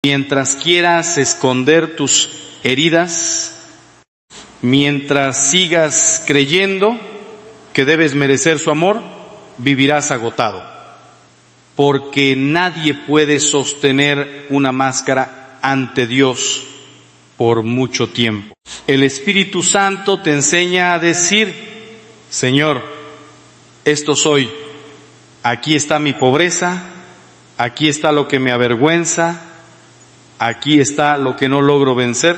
Mientras quieras esconder tus heridas, mientras sigas creyendo que debes merecer su amor, vivirás agotado, porque nadie puede sostener una máscara ante Dios por mucho tiempo. El Espíritu Santo te enseña a decir: Señor, esto soy, aquí está mi pobreza, aquí está lo que me avergüenza, aquí está lo que no logro vencer,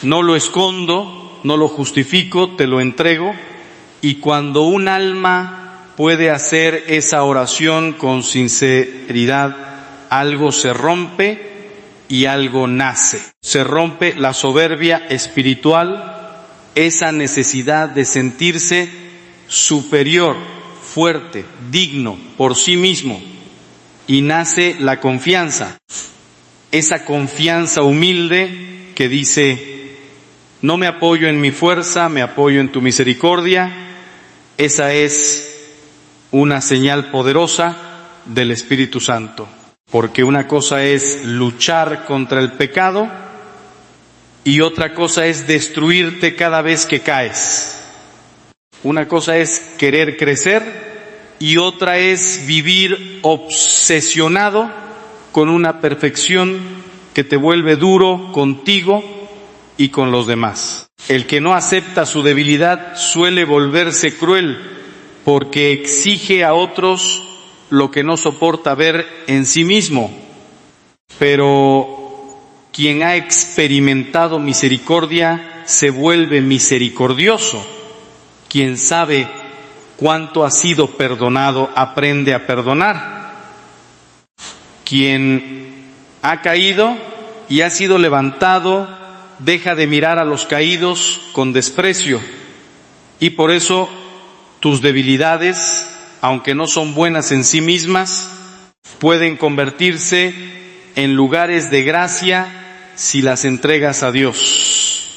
no lo escondo, no lo justifico, te lo entrego. Y cuando un alma puede hacer esa oración con sinceridad, algo se rompe y algo nace. Se rompe la soberbia espiritual, esa necesidad de sentirse superior, fuerte, digno por sí mismo, y nace la confianza. Esa confianza humilde que dice: no me apoyo en mi fuerza, me apoyo en tu misericordia. Esa es una señal poderosa del Espíritu Santo, porque una cosa es luchar contra el pecado y otra cosa es destruirte cada vez que caes. Una cosa es querer crecer y otra es vivir obsesionado con una perfección que te vuelve duro contigo y con los demás. El que no acepta su debilidad suele volverse cruel, porque exige a otros lo que no soporta ver en sí mismo. Pero quien ha experimentado misericordia se vuelve misericordioso. Quien sabe cuánto ha sido perdonado aprende a perdonar. Quien ha caído y ha sido levantado deja de mirar a los caídos con desprecio, y por eso tus debilidades, aunque no son buenas en sí mismas, pueden convertirse en lugares de gracia si las entregas a Dios.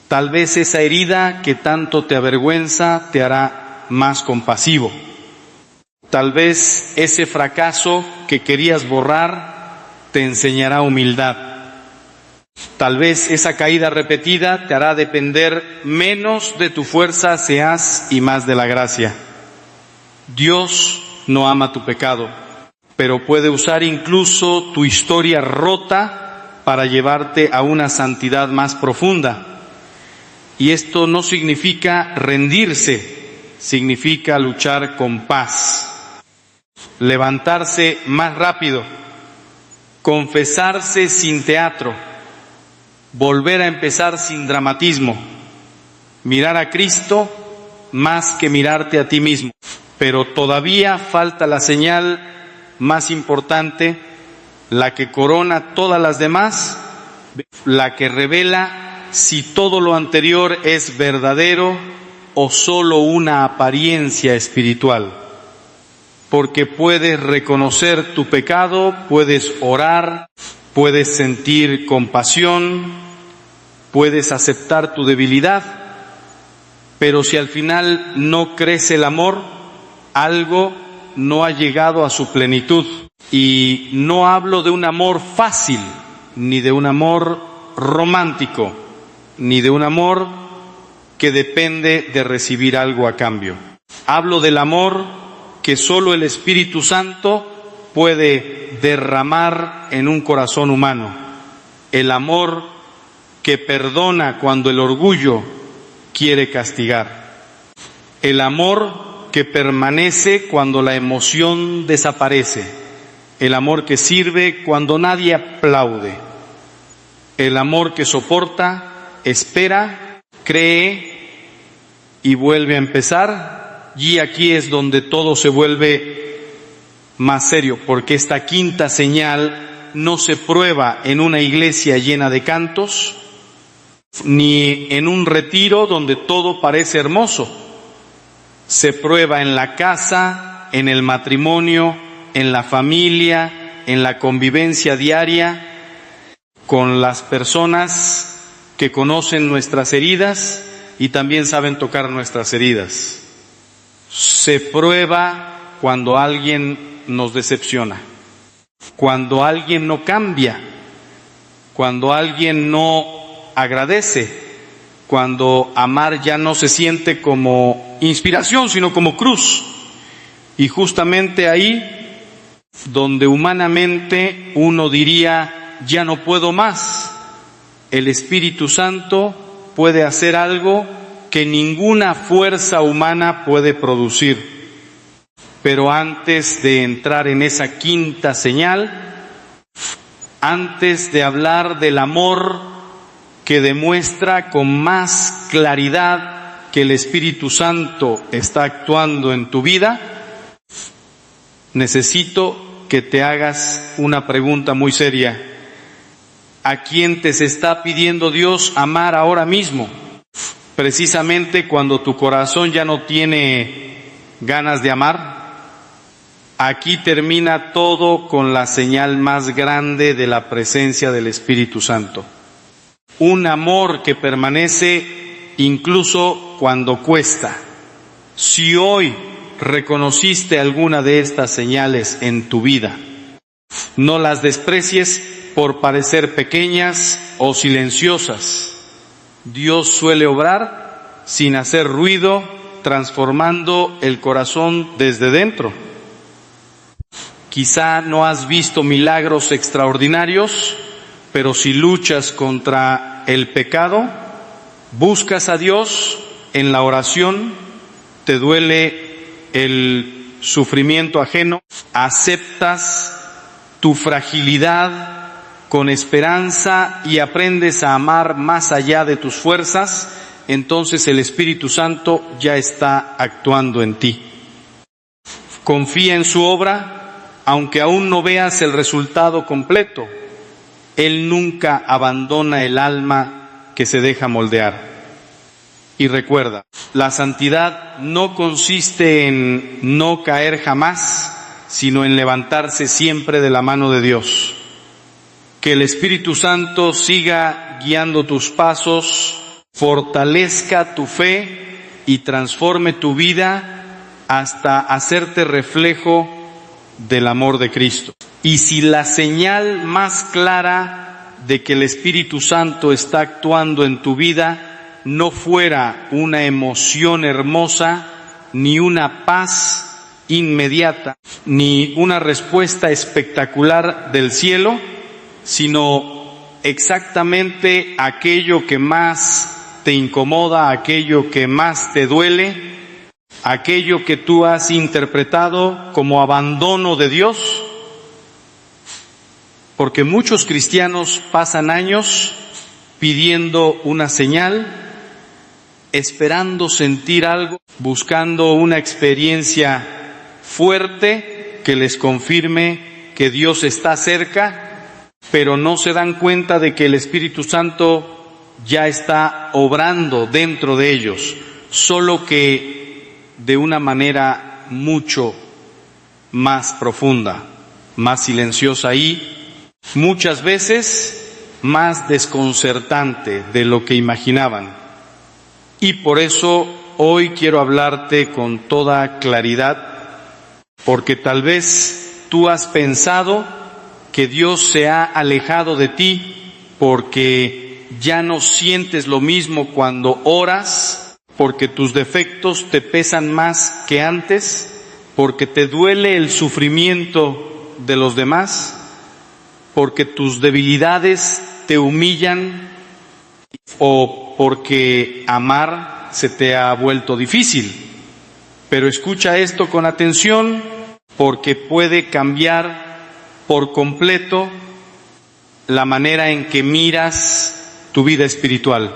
Tal vez esa herida que tanto te avergüenza te hará más compasivo. Tal vez ese fracaso que querías borrar te enseñará humildad. Tal vez esa caída repetida te hará depender menos de tu fuerza seas y más de la gracia. Dios no ama tu pecado, pero puede usar incluso tu historia rota para llevarte a una santidad más profunda. Y esto no significa rendirse, significa luchar con paz. Levantarse más rápido, confesarse sin teatro, volver a empezar sin dramatismo, mirar a Cristo más que mirarte a ti mismo. Pero todavía falta la señal más importante, la que corona todas las demás, la que revela si todo lo anterior es verdadero o solo una apariencia espiritual. Porque puedes reconocer tu pecado, puedes orar, puedes sentir compasión, puedes aceptar tu debilidad, pero si al final no crece el amor, algo no ha llegado a su plenitud. Y no hablo de un amor fácil, ni de un amor romántico, ni de un amor que depende de recibir algo a cambio. Hablo del amor que solo el Espíritu Santo puede derramar en un corazón humano. El amor que perdona cuando el orgullo quiere castigar. El amor que permanece cuando la emoción desaparece. El amor que sirve cuando nadie aplaude. El amor que soporta, espera, cree y vuelve a empezar. Y aquí es donde todo se vuelve más serio, porque esta quinta señal no se prueba en una iglesia llena de cantos, ni en un retiro donde todo parece hermoso. Se prueba en la casa, en el matrimonio, en la familia, en la convivencia diaria con las personas que conocen nuestras heridas y también saben tocar nuestras heridas. Se prueba cuando alguien nos decepciona. cuando alguien no cambia, cuando alguien no agradece, cuando amar ya no se siente como inspiración, sino como cruz. Y justamente ahí, donde humanamente uno diría, ya no puedo más, el Espíritu Santo puede hacer algo que ninguna fuerza humana puede producir. Pero antes de entrar en esa quinta señal, antes de hablar del amor que demuestra con más claridad que el Espíritu Santo está actuando en tu vida, necesito que te hagas una pregunta muy seria. ¿A quién te se está pidiendo Dios amar ahora mismo? Precisamente cuando tu corazón ya no tiene ganas de amar. Aquí termina todo con la señal más grande de la presencia del Espíritu Santo. Un amor que permanece incluso cuando cuesta. Si hoy reconociste alguna de estas señales en tu vida, no las desprecies por parecer pequeñas o silenciosas. Dios suele obrar sin hacer ruido, transformando el corazón desde dentro. Quizá no has visto milagros extraordinarios, pero si luchas contra el pecado, buscas a Dios en la oración, te duele el sufrimiento ajeno, aceptas tu fragilidad con esperanza y aprendes a amar más allá de tus fuerzas, entonces el Espíritu Santo ya está actuando en ti. Confía en su obra, aunque aún no veas el resultado completo. Él nunca abandona el alma que se deja moldear. Y recuerda, la santidad no consiste en no caer jamás, sino en levantarse siempre de la mano de Dios. Que el Espíritu Santo siga guiando tus pasos, fortalezca tu fe y transforme tu vida hasta hacerte reflejo del amor de Cristo. Y si la señal más clara de que el Espíritu Santo está actuando en tu vida no fuera una emoción hermosa, ni una paz inmediata, ni una respuesta espectacular del cielo, sino exactamente aquello que más te incomoda, aquello que más te duele, aquello que tú has interpretado como abandono de Dios, porque muchos cristianos pasan años pidiendo una señal, esperando sentir algo, buscando una experiencia fuerte que les confirme que Dios está cerca, pero no se dan cuenta de que el Espíritu Santo ya está obrando dentro de ellos, solo que de una manera mucho más profunda, más silenciosa y muchas veces más desconcertante de lo que imaginaban. Y por eso hoy quiero hablarte con toda claridad, porque tal vez tú has pensado que Dios se ha alejado de ti porque ya no sientes lo mismo cuando oras, porque tus defectos te pesan más que antes, porque te duele el sufrimiento de los demás, porque tus debilidades te humillan o porque amar se te ha vuelto difícil. Pero escucha esto con atención, porque puede cambiar por completo la manera en que miras tu vida espiritual.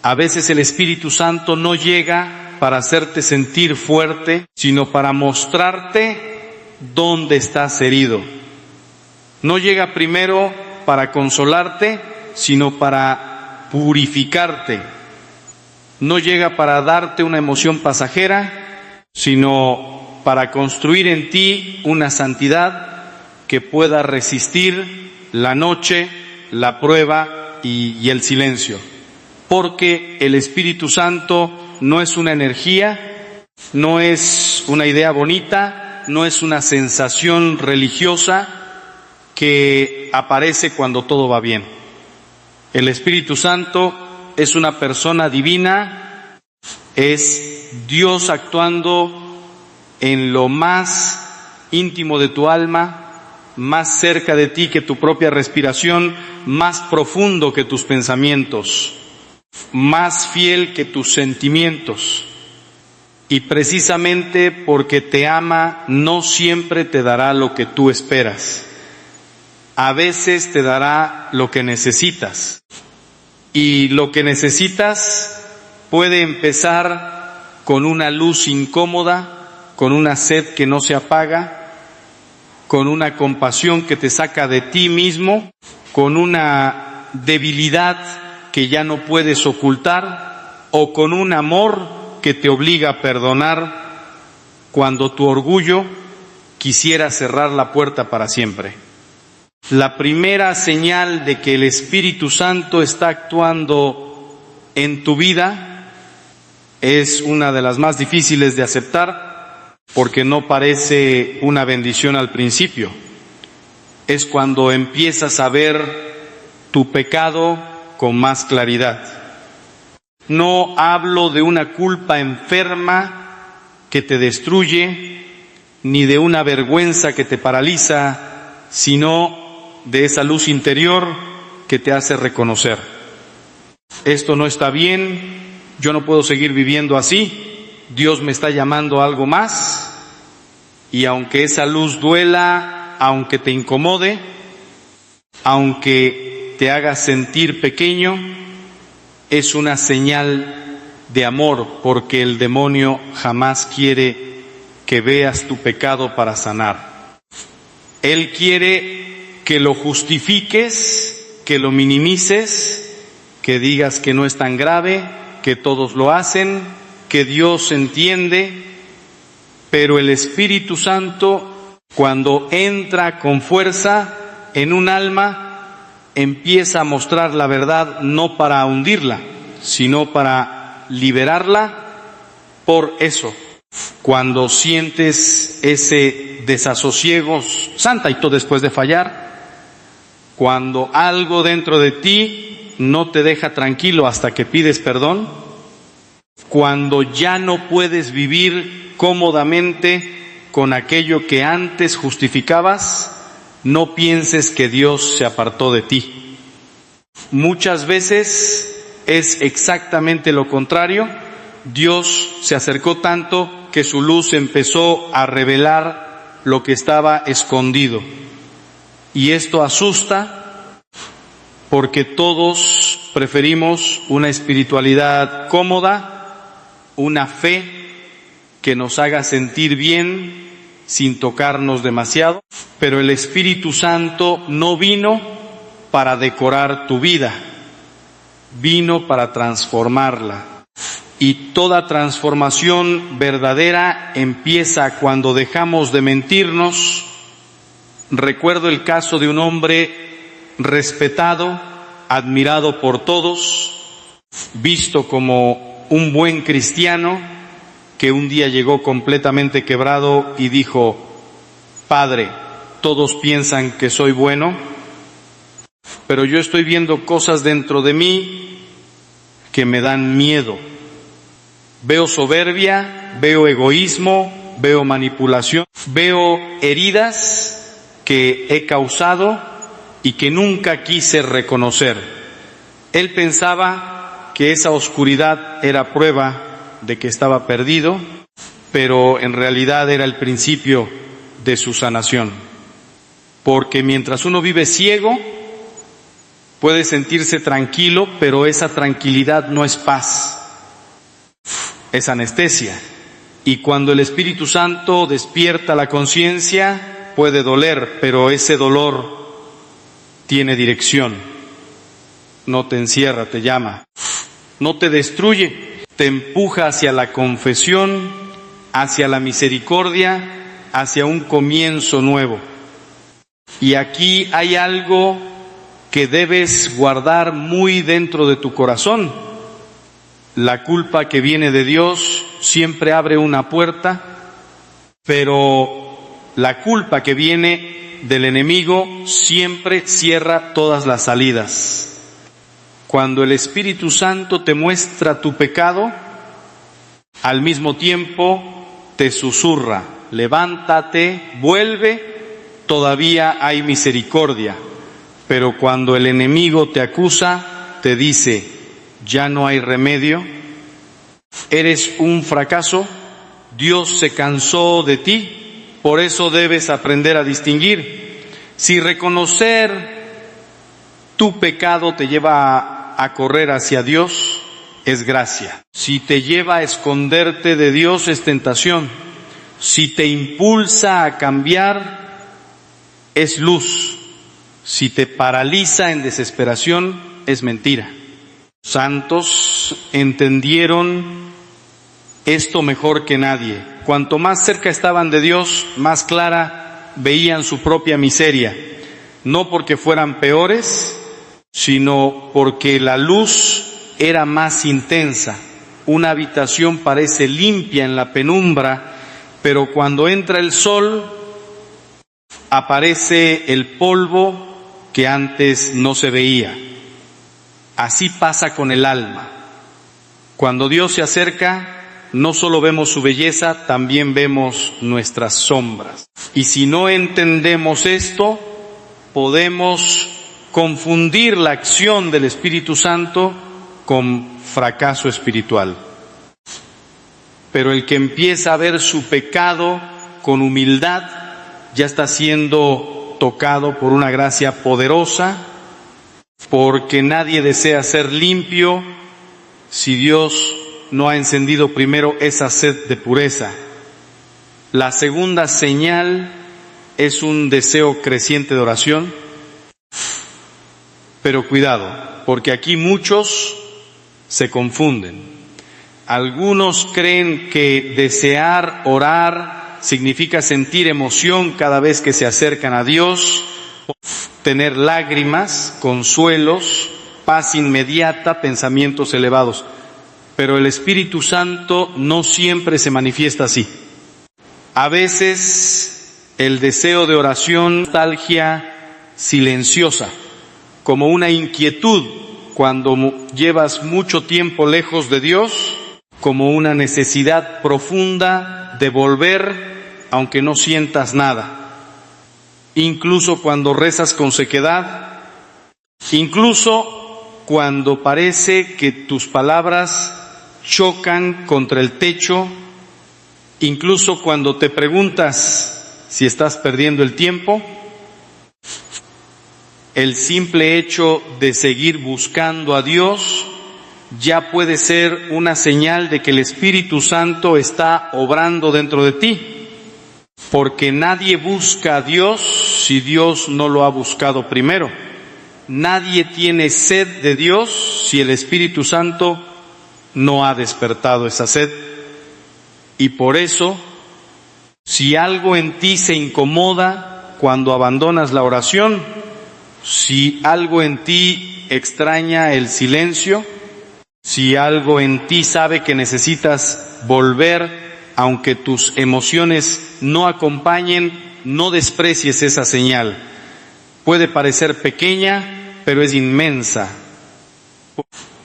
A veces el Espíritu Santo no llega para hacerte sentir fuerte, sino para mostrarte dónde estás herido. No llega primero para consolarte, sino para purificarte. No llega para darte una emoción pasajera, sino para construir en ti una santidad que pueda resistir la noche, la prueba y el silencio. Porque el Espíritu Santo no es una energía, no es una idea bonita, no es una sensación religiosa que aparece cuando todo va bien. El Espíritu Santo es una persona divina, es Dios actuando en lo más íntimo de tu alma, más cerca de ti que tu propia respiración, más profundo que tus pensamientos, más fiel que tus sentimientos. Y precisamente porque te ama, no siempre te dará lo que tú esperas. A veces te dará lo que necesitas. Y lo que necesitas puede empezar con una luz incómoda, con una sed que no se apaga, con una compasión que te saca de ti mismo, con una debilidad que ya no puedes ocultar, o con un amor que te obliga a perdonar cuando tu orgullo quisiera cerrar la puerta para siempre. La primera señal de que el Espíritu Santo está actuando en tu vida es una de las más difíciles de aceptar, porque no parece una bendición al principio. Es cuando empiezas a ver tu pecado con más claridad. No hablo de una culpa enferma que te destruye, ni de una vergüenza que te paraliza, sino de esa luz interior que te hace reconocer: esto no está bien, yo no puedo seguir viviendo así, Dios me está llamando a algo más, y aunque esa luz duela, aunque te incomode, aunque te haga sentir pequeño, es una señal de amor, porque el demonio jamás quiere que veas tu pecado para sanar. Él quiere que lo justifiques, que lo minimices, que digas que no es tan grave, que todos lo hacen, que Dios entiende, pero el Espíritu Santo, cuando entra con fuerza en un alma, empieza a mostrar la verdad no para hundirla, sino para liberarla. Por eso, cuando sientes ese desasosiego, santaito después de fallar, cuando algo dentro de ti no te deja tranquilo hasta que pides perdón, cuando ya no puedes vivir cómodamente con aquello que antes justificabas, no pienses que Dios se apartó de ti. Muchas veces es exactamente lo contrario. Dios se acercó tanto que su luz empezó a revelar lo que estaba escondido. Y esto asusta, porque todos preferimos una espiritualidad cómoda, una fe que nos haga sentir bien sin tocarnos demasiado, pero el Espíritu Santo no vino para decorar tu vida, vino para transformarla. Y toda transformación verdadera empieza cuando dejamos de mentirnos. Recuerdo el caso de un hombre respetado, admirado por todos, visto como un buen cristiano, que un día llegó completamente quebrado y dijo: Padre, todos piensan que soy bueno, pero yo estoy viendo cosas dentro de mí que me dan miedo. Veo soberbia, veo egoísmo, veo manipulación, veo heridas que he causado y que nunca quise reconocer. Él pensaba que esa oscuridad era prueba de que estaba perdido, pero en realidad era el principio de su sanación. Porque mientras uno vive ciego, puede sentirse tranquilo, pero esa tranquilidad no es paz, es anestesia. Y cuando el Espíritu Santo despierta la conciencia, puede doler, pero ese dolor tiene dirección. No te encierra, te llama. No te destruye, te empuja hacia la confesión, hacia la misericordia, hacia un comienzo nuevo. Y aquí hay algo que debes guardar muy dentro de tu corazón. La culpa que viene de Dios siempre abre una puerta, pero La culpa que viene del enemigo siempre cierra todas las salidas. Cuando el Espíritu Santo te muestra tu pecado, al mismo tiempo te susurra: levántate, vuelve, todavía hay misericordia. Pero cuando el enemigo te acusa, te dice: ya no hay remedio, eres un fracaso, Dios se cansó de ti. Por eso debes aprender a distinguir. Si reconocer tu pecado te lleva a correr hacia Dios, es gracia. Si te lleva a esconderte de Dios, es tentación. Si te impulsa a cambiar, es luz. Si te paraliza en desesperación, es mentira. Santos entendieron esto mejor que nadie. Cuanto más cerca estaban de Dios, más clara veían su propia miseria. No porque fueran peores, sino porque la luz era más intensa. Una habitación parece limpia en la penumbra, pero cuando entra el sol, aparece el polvo que antes no se veía. Así pasa con el alma. Cuando Dios se acerca, no solo vemos su belleza, también vemos nuestras sombras. Y si no entendemos esto, podemos confundir la acción del Espíritu Santo con fracaso espiritual. Pero el que empieza a ver su pecado con humildad, ya está siendo tocado por una gracia poderosa, porque nadie desea ser limpio si Dios no ha encendido primero esa sed de pureza. La segunda señal es un deseo creciente de oración, pero cuidado, porque aquí muchos se confunden. Algunos creen que desear orar significa sentir emoción cada vez que se acercan a Dios, tener lágrimas, consuelos, paz inmediata, pensamientos elevados. Pero el Espíritu Santo no siempre se manifiesta así. A veces el deseo de oración, nostalgia silenciosa, como una inquietud cuando llevas mucho tiempo lejos de Dios, como una necesidad profunda de volver aunque no sientas nada. Incluso cuando rezas con sequedad, incluso cuando parece que tus palabras chocan contra el techo, incluso cuando te preguntas si estás perdiendo el tiempo, el simple hecho de seguir buscando a Dios ya puede ser una señal de que el Espíritu Santo está obrando dentro de ti, porque nadie busca a Dios si Dios no lo ha buscado primero. Nadie tiene sed de Dios si el Espíritu Santo no ha despertado esa sed. Y por eso, si algo en ti se incomoda cuando abandonas la oración, si algo en ti extraña el silencio, si algo en ti sabe que necesitas volver, aunque tus emociones no acompañen, no desprecies esa señal. Puede parecer pequeña, pero es inmensa.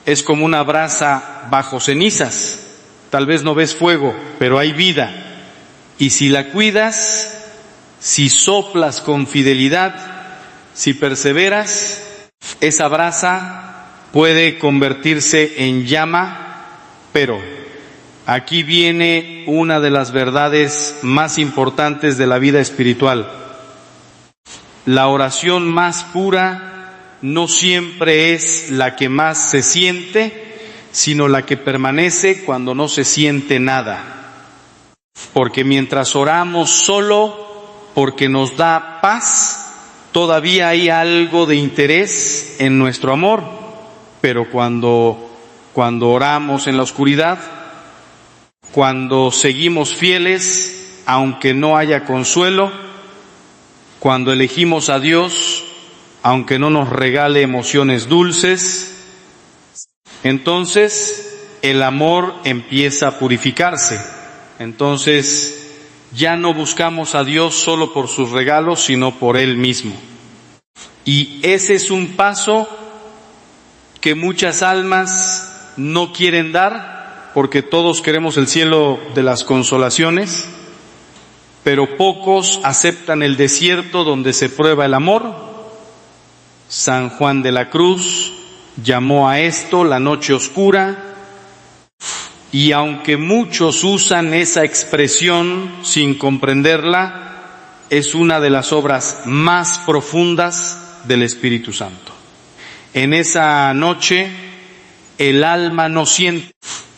Es como una brasa bajo cenizas. Tal vez no ves fuego, pero hay vida. Y si la cuidas, si soplas con fidelidad, si perseveras, esa brasa puede convertirse en llama. Pero aquí viene una de las verdades más importantes de la vida espiritual. La oración más pura no siempre es la que más se siente, sino la que permanece cuando no se siente nada. Porque mientras oramos solo porque nos da paz, todavía hay algo de interés en nuestro amor. Pero cuando oramos en la oscuridad, cuando seguimos fieles, aunque no haya consuelo, cuando elegimos a Dios, aunque no nos regale emociones dulces, entonces el amor empieza a purificarse. Entonces Ya no buscamos a Dios solo por sus regalos, sino por Él mismo. Y ese es un paso que muchas almas no quieren dar, porque todos queremos el cielo de las consolaciones, pero pocos aceptan el desierto donde se prueba el amor. San Juan de la Cruz llamó a esto la noche oscura, y aunque muchos usan esa expresión sin comprenderla, es una de las obras más profundas del Espíritu Santo. En esa noche el alma no siente,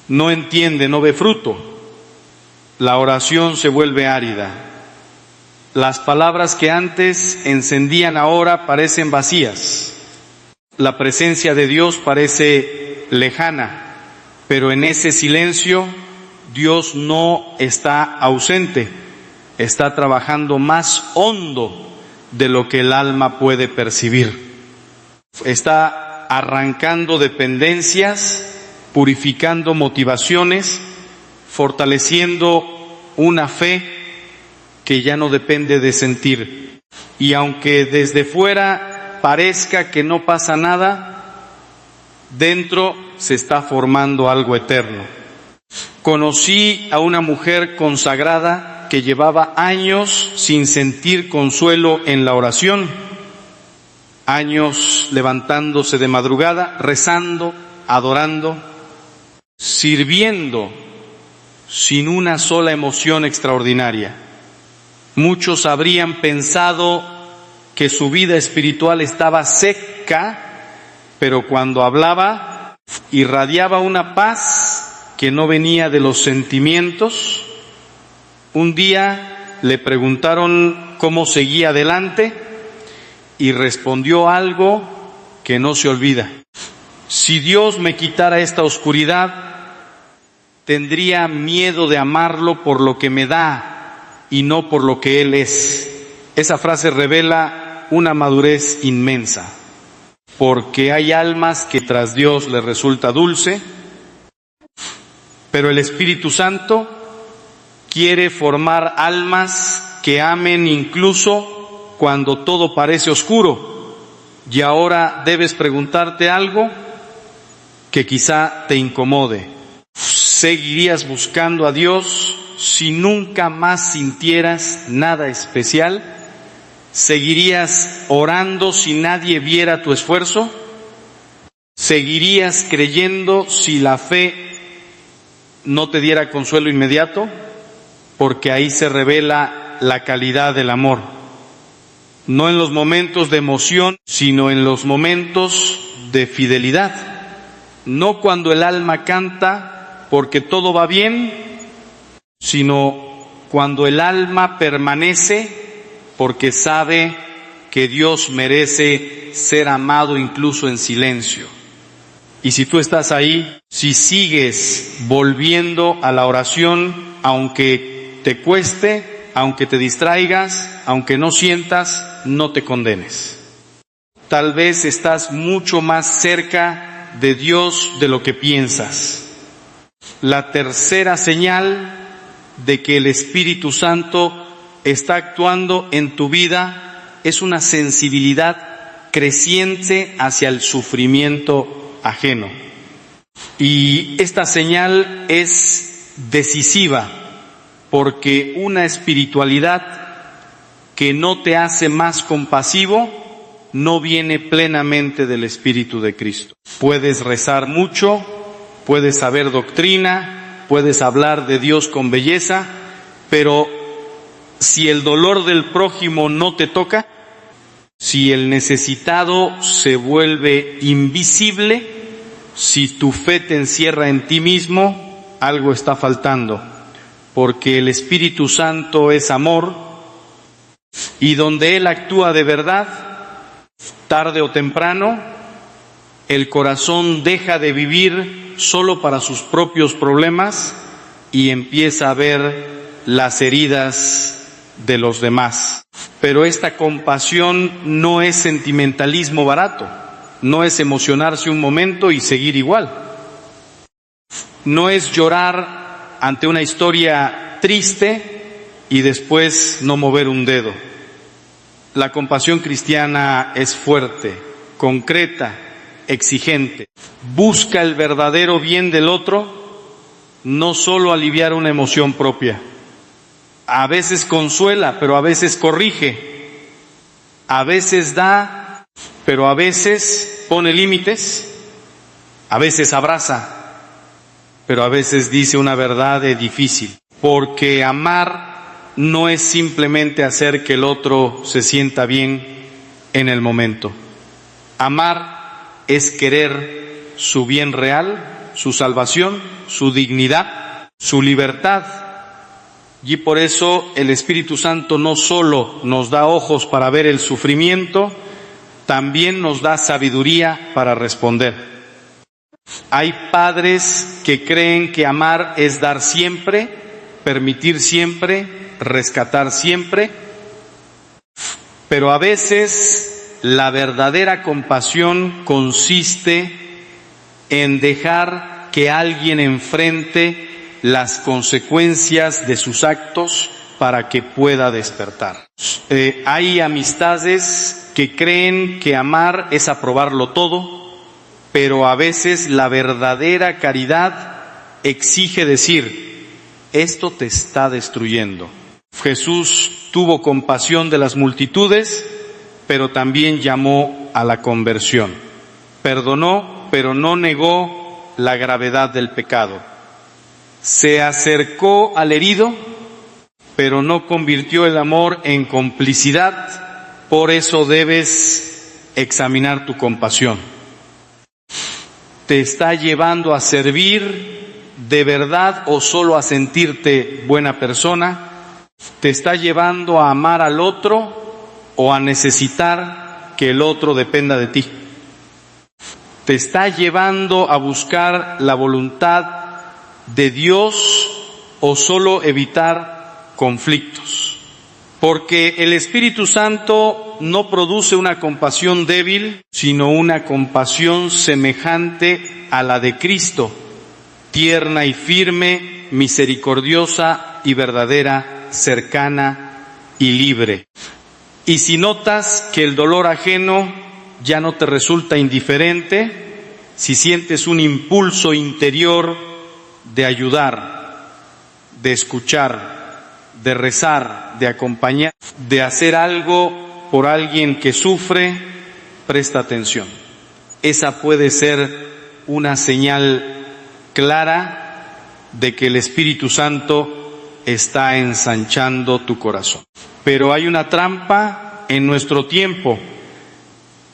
no entiende, no ve fruto. La oración se vuelve árida. Las palabras que antes encendían ahora parecen vacías. La presencia de Dios parece lejana, pero en ese silencio Dios no está ausente, está trabajando más hondo de lo que el alma puede percibir. Está arrancando dependencias, purificando motivaciones, fortaleciendo una fe que ya no depende de sentir. Y aunque desde fuera parezca que no pasa nada, dentro se está formando algo eterno. Conocí a una mujer consagrada que llevaba años sin sentir consuelo en la oración, años levantándose de madrugada, rezando, adorando, sirviendo sin una sola emoción extraordinaria. Muchos habrían pensado que su vida espiritual estaba seca, pero cuando hablaba irradiaba una paz que no venía de los sentimientos. Un día le preguntaron cómo seguía adelante y respondió algo que no se olvida: si Dios me quitara esta oscuridad, tendría miedo de amarlo por lo que me da y no por lo que Él es. Esa frase revela una madurez inmensa, porque hay almas que tras Dios les resulta dulce, pero el Espíritu Santo quiere formar almas que amen incluso cuando todo parece oscuro. Y ahora debes preguntarte algo que quizá te incomode. ¿Seguirías buscando a Dios si nunca más sintieras nada especial? ¿Seguirías orando si nadie viera tu esfuerzo? ¿Seguirías creyendo si la fe no te diera consuelo inmediato? Porque ahí se revela la calidad del amor. No en los momentos de emoción, sino en los momentos de fidelidad. No cuando el alma canta porque todo va bien, sino cuando el alma permanece porque sabe que Dios merece ser amado incluso en silencio. Y si tú estás ahí, si sigues volviendo a la oración, aunque te cueste, aunque te distraigas, aunque no sientas, no te condenes. Tal vez estás mucho más cerca de Dios de lo que piensas. La tercera señal de que el Espíritu Santo está actuando en tu vida es una sensibilidad creciente hacia el sufrimiento ajeno. Y esta señal es decisiva, porque una espiritualidad que no te hace más compasivo no viene plenamente del Espíritu de Cristo. Puedes rezar mucho, puedes saber doctrina, puedes hablar de Dios con belleza, pero si el dolor del prójimo no te toca, si el necesitado se vuelve invisible, si tu fe te encierra en ti mismo, algo está faltando, porque el Espíritu Santo es amor, y donde Él actúa de verdad, tarde o temprano, el corazón deja de vivir solo para sus propios problemas y empieza a ver las heridas de los demás. Pero esta compasión no es sentimentalismo barato, no es emocionarse un momento y seguir igual. No es llorar ante una historia triste y después no mover un dedo. La compasión cristiana es fuerte, concreta, exigente. Busca el verdadero bien del otro, no solo aliviar una emoción propia. A veces consuela, pero a veces corrige. A veces da, pero a veces pone límites. A veces abraza, pero a veces dice una verdad difícil. Porque amar no es simplemente hacer que el otro se sienta bien en el momento. Amar es querer su bien real, su salvación, su dignidad, su libertad. Y por eso el Espíritu Santo no solo nos da ojos para ver el sufrimiento, también nos da sabiduría para responder. Hay padres que creen que amar es dar siempre, permitir siempre, rescatar siempre, pero a veces la verdadera compasión consiste en dejar que alguien enfrente las consecuencias de sus actos para que pueda despertar. Hay amistades que creen que amar es aprobarlo todo, pero a veces la verdadera caridad exige decir: esto te está destruyendo. Jesús tuvo compasión de las multitudes, pero también llamó a la conversión. Perdonó, pero no negó la gravedad del pecado. Se acercó al herido, pero no convirtió el amor en complicidad. Por eso debes examinar tu compasión. ¿Te está llevando a servir de verdad o solo a sentirte buena persona? ¿Te está llevando a amar al otro o a necesitar que el otro dependa de ti? ¿Te está llevando a buscar la voluntad de Dios o solo evitar conflictos? Porque el Espíritu Santo no produce una compasión débil, sino una compasión semejante a la de Cristo, tierna y firme, misericordiosa y verdadera, cercana y libre. Y si notas que el dolor ajeno ya no te resulta indiferente, si sientes un impulso interior de ayudar, de escuchar, de rezar, de acompañar, de hacer algo por alguien que sufre, presta atención. Esa puede ser una señal clara de que el Espíritu Santo está ensanchando tu corazón. Pero hay una trampa en nuestro tiempo.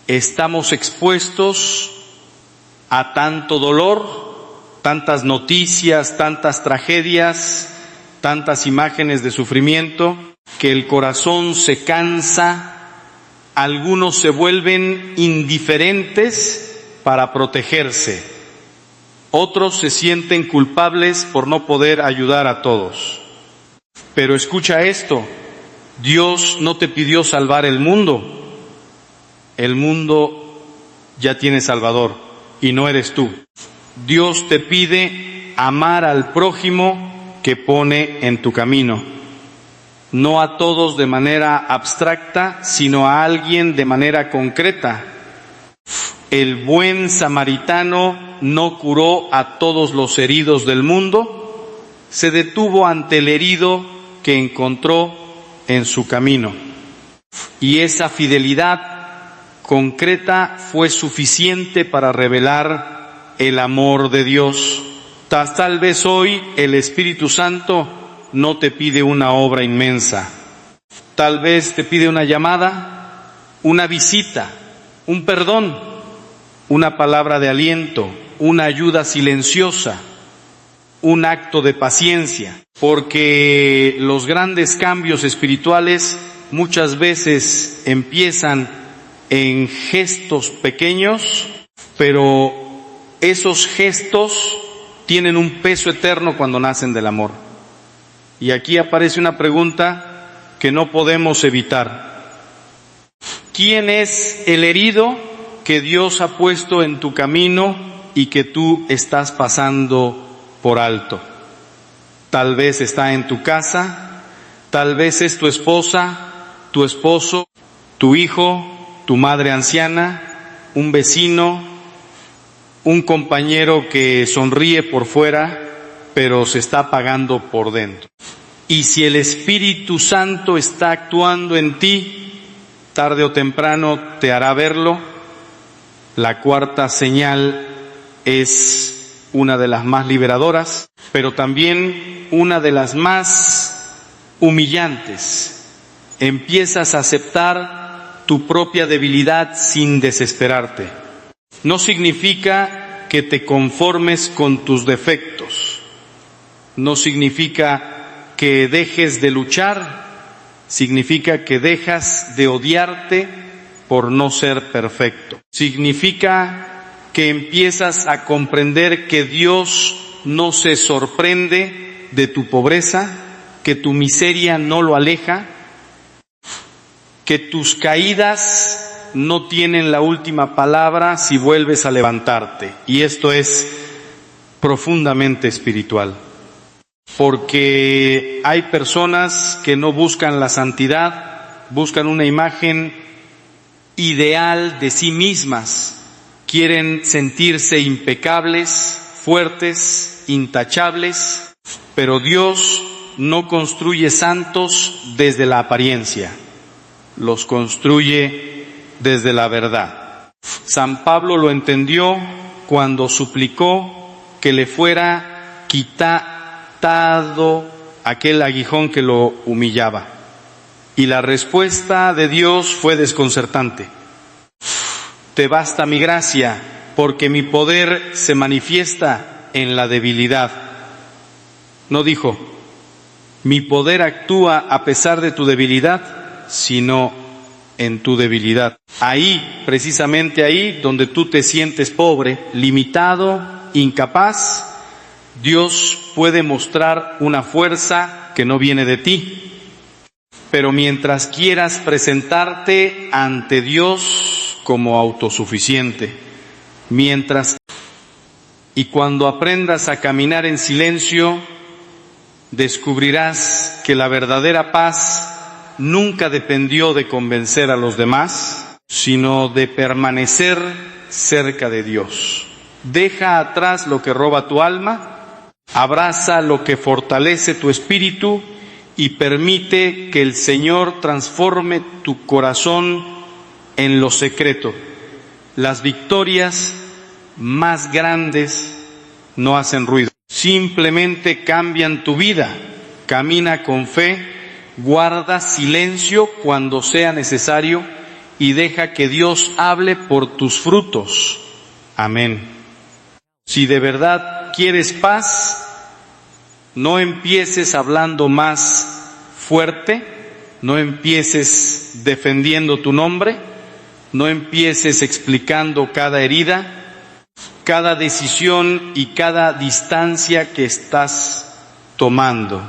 Estamos expuestos a tanto dolor, tantas noticias, tantas tragedias, tantas imágenes de sufrimiento, que el corazón se cansa, algunos se vuelven indiferentes para protegerse, otros se sienten culpables por no poder ayudar a todos. Pero escucha esto, Dios no te pidió salvar el mundo ya tiene Salvador y no eres tú. Dios te pide amar al prójimo que pone en tu camino, no a todos de manera abstracta, sino a alguien de manera concreta. El buen samaritano no curó a todos los heridos del mundo, se detuvo ante el herido que encontró en su camino. Y esa fidelidad concreta fue suficiente para revelar el amor de Dios. Tal vez hoy el Espíritu Santo no te pide una obra inmensa. Tal vez te pide una llamada, una visita, un perdón, una palabra de aliento, una ayuda silenciosa, un acto de paciencia, porque los grandes cambios espirituales muchas veces empiezan en gestos pequeños, pero esos gestos tienen un peso eterno cuando nacen del amor. Y aquí aparece una pregunta que no podemos evitar. ¿Quién es el herido que Dios ha puesto en tu camino y que tú estás pasando por alto? Tal vez está en tu casa, Tal vez es tu esposa, tu esposo, tu hijo, tu madre anciana, un vecino, un compañero que sonríe por fuera, pero se está apagando por dentro. Y si el Espíritu Santo está actuando en ti, tarde o temprano te hará verlo. La cuarta señal es una de las más liberadoras, pero también una de las más humillantes. Empiezas a aceptar tu propia debilidad sin desesperarte. No significa que te conformes con tus defectos. No significa que dejes de luchar. Significa que dejas de odiarte por no ser perfecto. Significa que empiezas a comprender que Dios no se sorprende de tu pobreza, que tu miseria no lo aleja, que tus caídas no tienen la última palabra si vuelves a levantarte. Y esto es profundamente espiritual. Porque hay personas que no buscan la santidad, buscan una imagen ideal de sí mismas. Quieren sentirse impecables, fuertes, intachables, pero Dios no construye santos desde la apariencia, los construye desde la verdad. San Pablo lo entendió cuando suplicó que le fuera quitado aquel aguijón que lo humillaba. Y la respuesta de Dios fue desconcertante. Te basta mi gracia, porque mi poder se manifiesta en la debilidad. No dijo, mi poder actúa a pesar de tu debilidad, sino en tu debilidad. Ahí, precisamente ahí, donde tú te sientes pobre, limitado, incapaz, Dios puede mostrar una fuerza que no viene de ti. Pero mientras quieras presentarte ante Dios como autosuficiente, y cuando aprendas a caminar en silencio, descubrirás que la verdadera paz nunca dependió de convencer a los demás, sino de permanecer cerca de Dios. Deja atrás lo que roba tu alma, abraza lo que fortalece tu espíritu y permite que el Señor transforme tu corazón en lo secreto. Las victorias más grandes no hacen ruido, simplemente cambian tu vida. Camina con fe, guarda silencio cuando sea necesario y deja que Dios hable por tus frutos. Amén. Si de verdad quieres paz, no empieces hablando más fuerte, no empieces defendiendo tu nombre, no empieces explicando cada herida, cada decisión y cada distancia que estás tomando.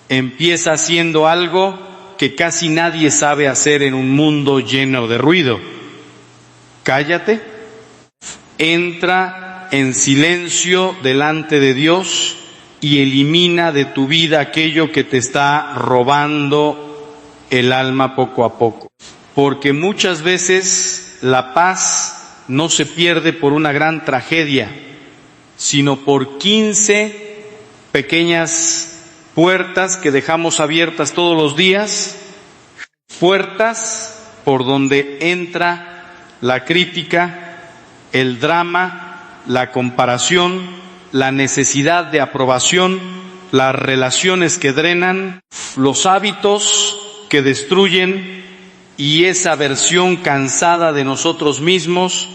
Empieza haciendo algo que casi nadie sabe hacer en un mundo lleno de ruido. Cállate, entra en silencio delante de Dios y elimina de tu vida aquello que te está robando el alma poco a poco. Porque muchas veces la paz no se pierde por una gran tragedia, sino por 15 pequeñas puertas que dejamos abiertas todos los días, puertas por donde entra la crítica, el drama, la comparación, la necesidad de aprobación, las relaciones que drenan, los hábitos que destruyen y esa versión cansada de nosotros mismos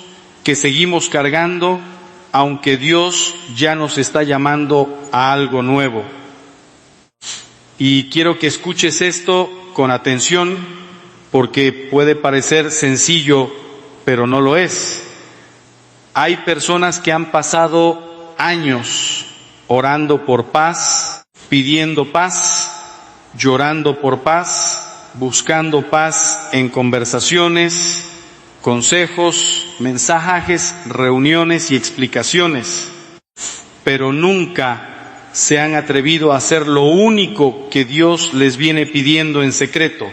que seguimos cargando, aunque Dios ya nos está llamando a algo nuevo. Y quiero que escuches esto con atención, porque puede parecer sencillo, pero no lo es. Hay personas que han pasado años orando por paz, pidiendo paz, llorando por paz, buscando paz en conversaciones, consejos, mensajes, reuniones y explicaciones, pero nunca se han atrevido a hacer lo único que Dios les viene pidiendo en secreto: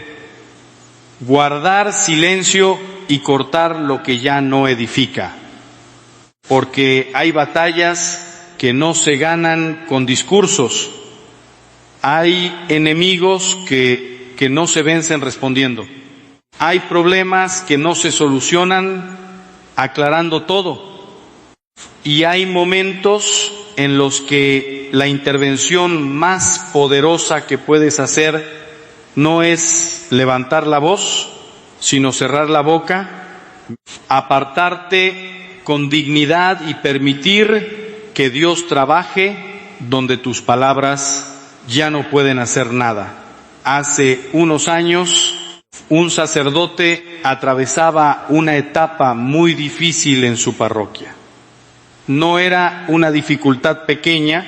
guardar silencio y cortar lo que ya no edifica. Porque hay batallas que no se ganan con discursos, hay enemigos que no se vencen respondiendo, hay problemas que no se solucionan aclarando todo, y hay momentos en los que la intervención más poderosa que puedes hacer no es levantar la voz, sino cerrar la boca, apartarte con dignidad y permitir que Dios trabaje donde tus palabras ya no pueden hacer nada. Hace unos años, un sacerdote atravesaba una etapa muy difícil en su parroquia. No era una dificultad pequeña,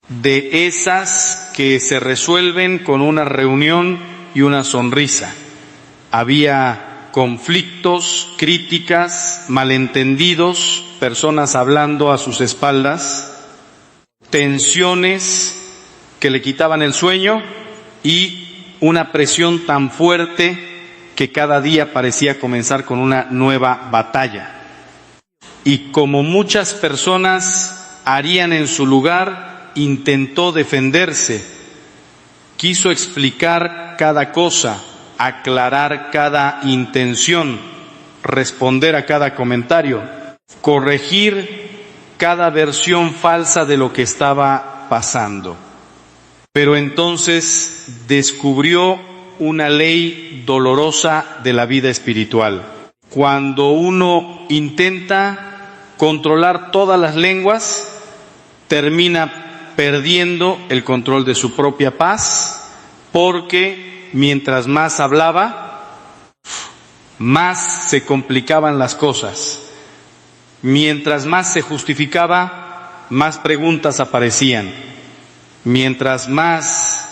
de esas que se resuelven con una reunión y una sonrisa. Había conflictos, críticas, malentendidos, personas hablando a sus espaldas, tensiones que le quitaban el sueño y una presión tan fuerte que cada día parecía comenzar con una nueva batalla. Y como muchas personas harían en su lugar, intentó defenderse, quiso explicar cada cosa, aclarar cada intención, responder a cada comentario, corregir cada versión falsa de lo que estaba pasando. Pero entonces descubrió una ley dolorosa de la vida espiritual. Cuando uno intenta controlar todas las lenguas, termina perdiendo el control de su propia paz, porque mientras más hablaba, más se complicaban las cosas. Mientras más se justificaba, más preguntas aparecían. Mientras más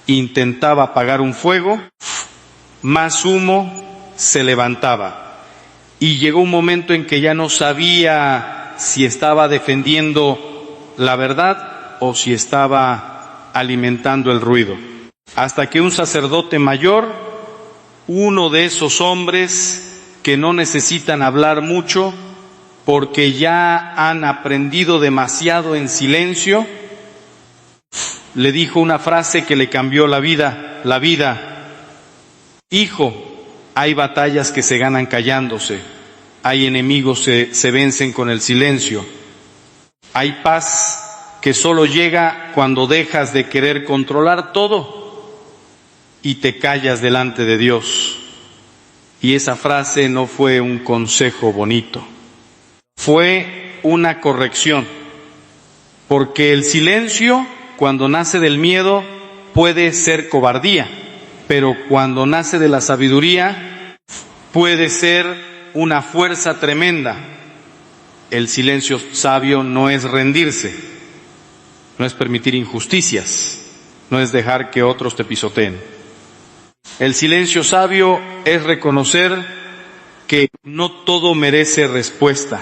intentaba apagar un fuego, más humo se levantaba. Y llegó un momento en que ya no sabía si estaba defendiendo la verdad o si estaba alimentando el ruido. Hasta que un sacerdote mayor, uno de esos hombres que no necesitan hablar mucho porque ya han aprendido demasiado en silencio, le dijo una frase que le cambió la vida: hijo, hay batallas que se ganan callándose, hay enemigos que se vencen con el silencio, hay paz que solo llega cuando dejas de querer controlar todo y te callas delante de Dios. Y esa frase no fue un consejo bonito, fue una corrección, porque el silencio, cuando nace del miedo, puede ser cobardía, pero cuando nace de la sabiduría, puede ser una fuerza tremenda. El silencio sabio no es rendirse, no es permitir injusticias, no es dejar que otros te pisoteen. El silencio sabio es reconocer que no todo merece respuesta,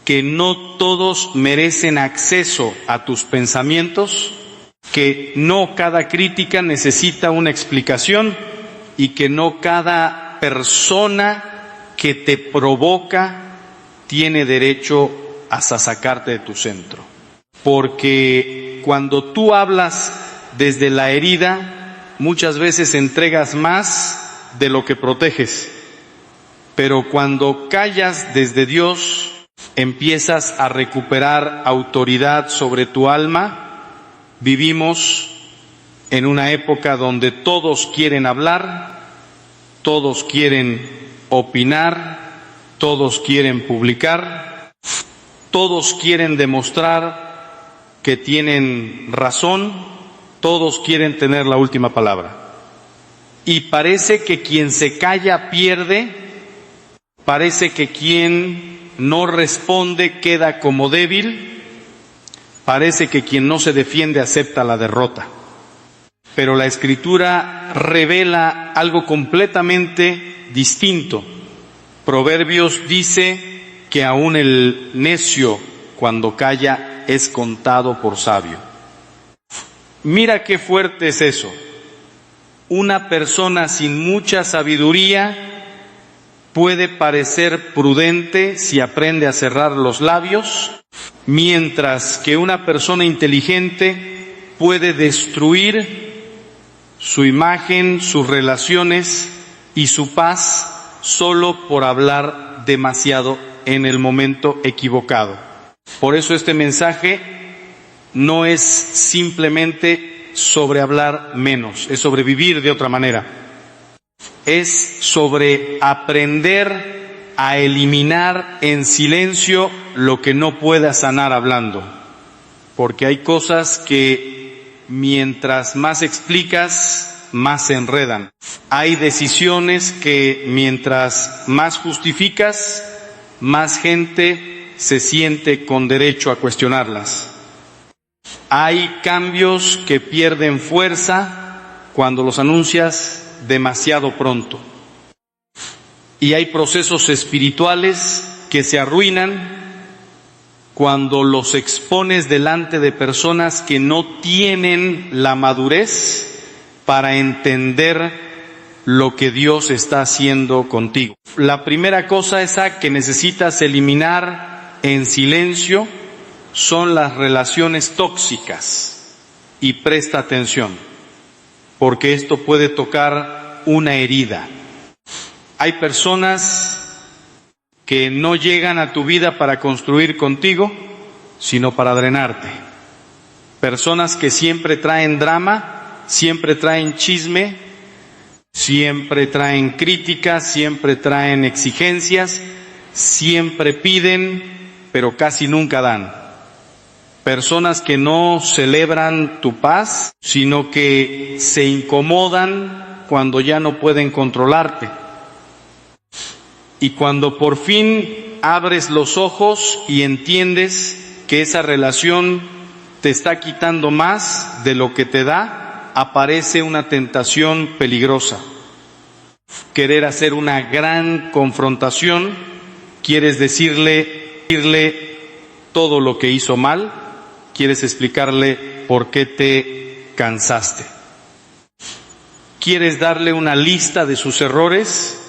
que no todos merecen acceso a tus pensamientos, que no cada crítica necesita una explicación y que no cada persona que te provoca tiene derecho a sacarte de tu centro. Porque cuando tú hablas desde la herida, muchas veces entregas más de lo que proteges. Pero cuando callas desde Dios, empiezas a recuperar autoridad sobre tu alma. Vivimos en una época donde todos quieren hablar, todos quieren opinar, todos quieren publicar, todos quieren demostrar que tienen razón, todos quieren tener la última palabra. Y parece que quien se calla pierde, parece que quien no responde queda como débil, parece que quien no se defiende acepta la derrota. Pero la Escritura revela algo completamente distinto. Proverbios dice que aún el necio, cuando calla, es contado por sabio. Mira qué fuerte es eso. Una persona sin mucha sabiduría puede parecer prudente si aprende a cerrar los labios, mientras que una persona inteligente puede destruir su imagen, sus relaciones y su paz solo por hablar demasiado en el momento equivocado. Por eso este mensaje no es simplemente sobre hablar menos, es sobre vivir de otra manera. Es sobre aprender a eliminar en silencio lo que no pueda sanar hablando. Porque hay cosas que mientras más explicas, más se enredan. Hay decisiones que mientras más justificas, más gente se siente con derecho a cuestionarlas. Hay cambios que pierden fuerza cuando los anuncias demasiado pronto. Y hay procesos espirituales que se arruinan cuando los expones delante de personas que no tienen la madurez para entender lo que Dios está haciendo contigo. La primera cosa esa que necesitas eliminar en silencio son las relaciones tóxicas. Y presta atención, porque esto puede tocar una herida. Hay personas que no llegan a tu vida para construir contigo, sino para drenarte. Personas que siempre traen drama, siempre traen chisme, siempre traen críticas, siempre traen exigencias, siempre piden, pero casi nunca dan. Personas que no celebran tu paz, sino que se incomodan cuando ya no pueden controlarte. Y cuando por fin abres los ojos y entiendes que esa relación te está quitando más de lo que te da, aparece una tentación peligrosa. Querer hacer una gran confrontación, quieres decirle todo lo que hizo mal, quieres explicarle por qué te cansaste. Quieres darle una lista de sus errores,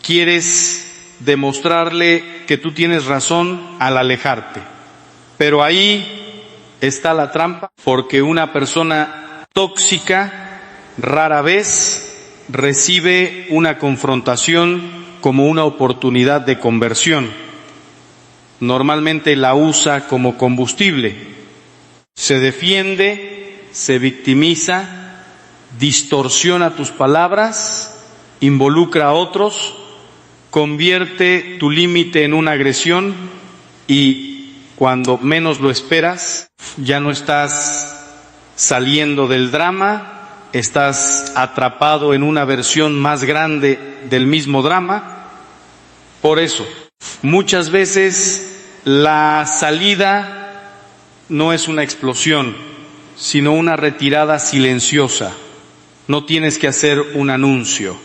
quieres demostrarle que tú tienes razón al alejarte. Pero ahí está la trampa, porque una persona tóxica rara vez recibe una confrontación como una oportunidad de conversión. Normalmente la usa como combustible. Se defiende, se victimiza, distorsiona tus palabras, involucra a otros, convierte tu límite en una agresión y cuando menos lo esperas, ya no estás saliendo del drama, estás atrapado en una versión más grande del mismo drama. Por eso, muchas veces la salida no es una explosión, sino una retirada silenciosa. No tienes que hacer un anuncio,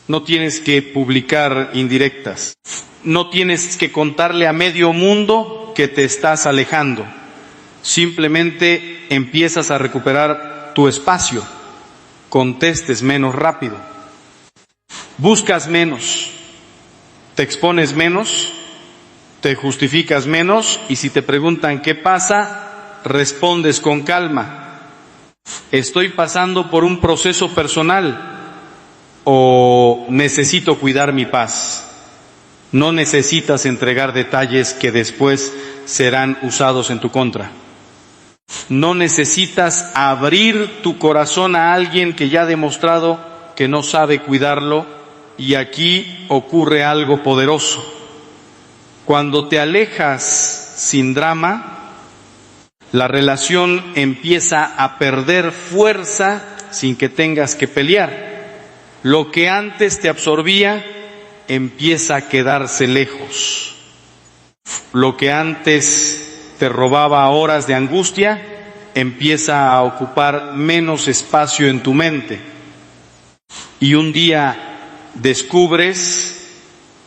no tienes que publicar indirectas, no tienes que contarle a medio mundo que te estás alejando. Simplemente empiezas a recuperar tu espacio, contestes menos rápido, buscas menos, te expones menos, te justificas menos y si te preguntan qué pasa, respondes con calma. Estoy pasando por un proceso personal o necesito cuidar mi paz. No necesitas entregar detalles que después serán usados en tu contra. No necesitas abrir tu corazón a alguien que ya ha demostrado que no sabe cuidarlo. Y aquí ocurre algo poderoso. Cuando te alejas sin drama, la relación empieza a perder fuerza sin que tengas que pelear. Lo que antes te absorbía empieza a quedarse lejos. Lo que antes te robaba horas de angustia empieza a ocupar menos espacio en tu mente. Y un día descubres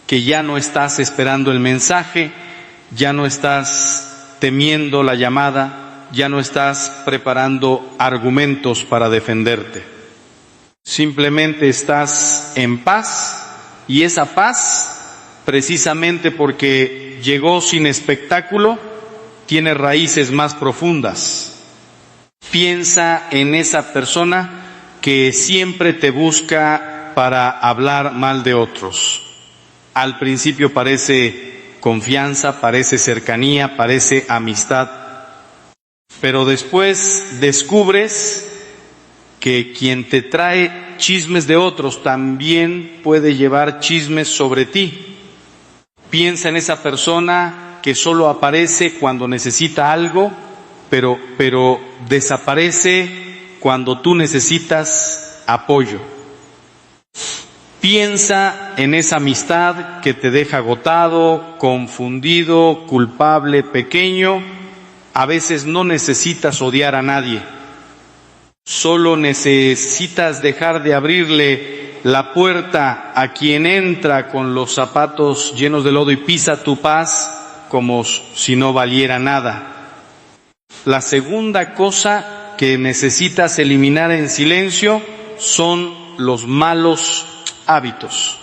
que ya no estás esperando el mensaje, ya no estás temiendo la llamada, ya no estás preparando argumentos para defenderte. Simplemente estás en paz, y esa paz, precisamente porque llegó sin espectáculo, tiene raíces más profundas. Piensa en esa persona que siempre te busca para hablar mal de otros. Al principio parece confianza, parece cercanía, parece amistad, pero después descubres que quien te trae chismes de otros también puede llevar chismes sobre ti. Piensa en esa persona que solo aparece cuando necesita algo, pero desaparece cuando tú necesitas apoyo. Piensa en esa amistad que te deja agotado, confundido, culpable, pequeño. A veces no necesitas odiar a nadie. Solo necesitas dejar de abrirle la puerta a quien entra con los zapatos llenos de lodo y pisa tu paz como si no valiera nada. La segunda cosa que necesitas eliminar en silencio son los malos hábitos.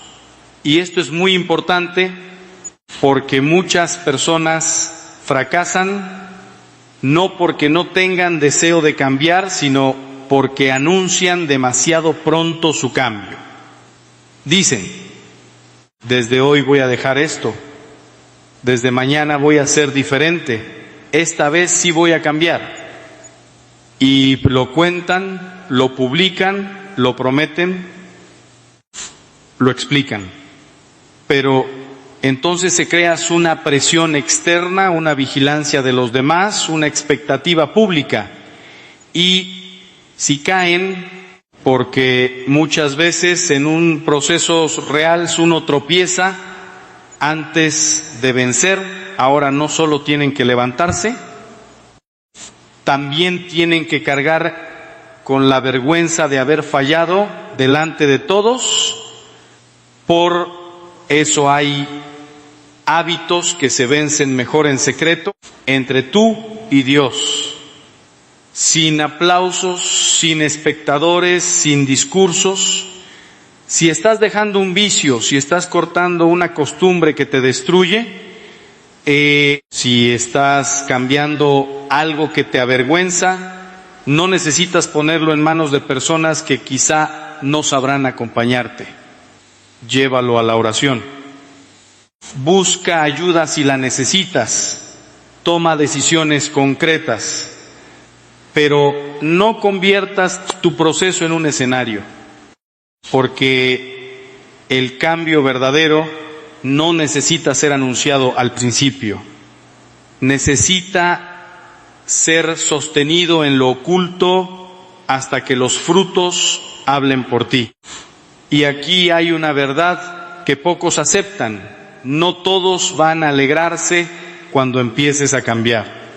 Y esto es muy importante porque muchas personas fracasan no porque no tengan deseo de cambiar, sino porque anuncian demasiado pronto su cambio. Dicen, desde hoy voy a dejar esto, desde mañana voy a ser diferente, esta vez sí voy a cambiar. Y lo cuentan, lo publican, lo prometen, lo explican. Pero entonces se crea una presión externa, una vigilancia de los demás, una expectativa pública. Y si caen, porque muchas veces en un proceso real uno tropieza antes de vencer, ahora no solo tienen que levantarse, también tienen que cargar con la vergüenza de haber fallado delante de todos. Por eso hay hábitos que se vencen mejor en secreto, entre tú y Dios. Sin aplausos, sin espectadores, sin discursos. Si estás dejando un vicio, si estás cortando una costumbre que te destruye, si estás cambiando algo que te avergüenza, no necesitas ponerlo en manos de personas que quizá no sabrán acompañarte. Llévalo a la oración. Busca ayuda si la necesitas. Toma decisiones concretas. Pero no conviertas tu proceso en un escenario, porque el cambio verdadero no necesita ser anunciado al principio. Necesita ser sostenido en lo oculto hasta que los frutos hablen por ti. Y aquí hay una verdad que pocos aceptan. No todos van a alegrarse cuando empieces a cambiar.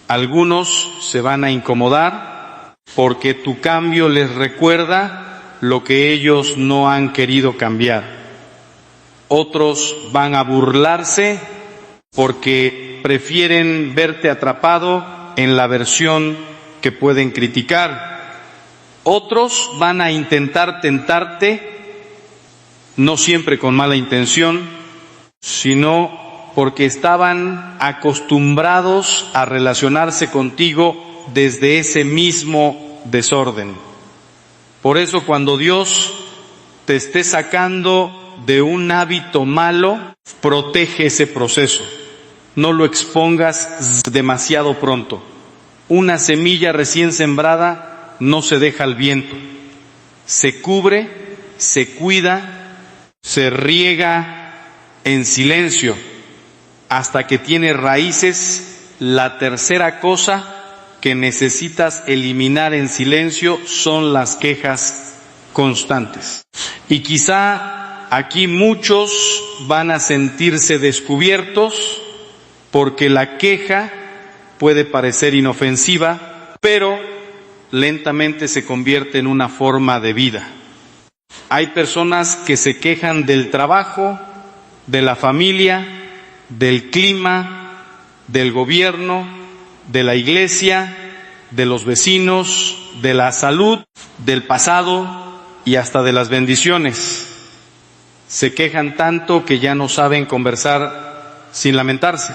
Algunos se van a incomodar porque tu cambio les recuerda lo que ellos no han querido cambiar. Otros van a burlarse porque prefieren verte atrapado en la versión que pueden criticar. Otros van a intentar tentarte, no siempre con mala intención, sino porque estaban acostumbrados a relacionarse contigo desde ese mismo desorden. Por eso cuando Dios te esté sacando de un hábito malo, protege ese proceso. No lo expongas demasiado pronto. Una semilla recién sembrada no se deja al viento. Se cubre, se cuida, se riega en silencio hasta que tiene raíces. La tercera cosa que necesitas eliminar en silencio son las quejas constantes. Y quizá aquí muchos van a sentirse descubiertos porque la queja puede parecer inofensiva, pero lentamente se convierte en una forma de vida. Hay personas que se quejan del trabajo, de la familia, del clima, del gobierno, de la iglesia, de los vecinos, de la salud, del pasado y hasta de las bendiciones. Se quejan tanto que ya no saben conversar sin lamentarse.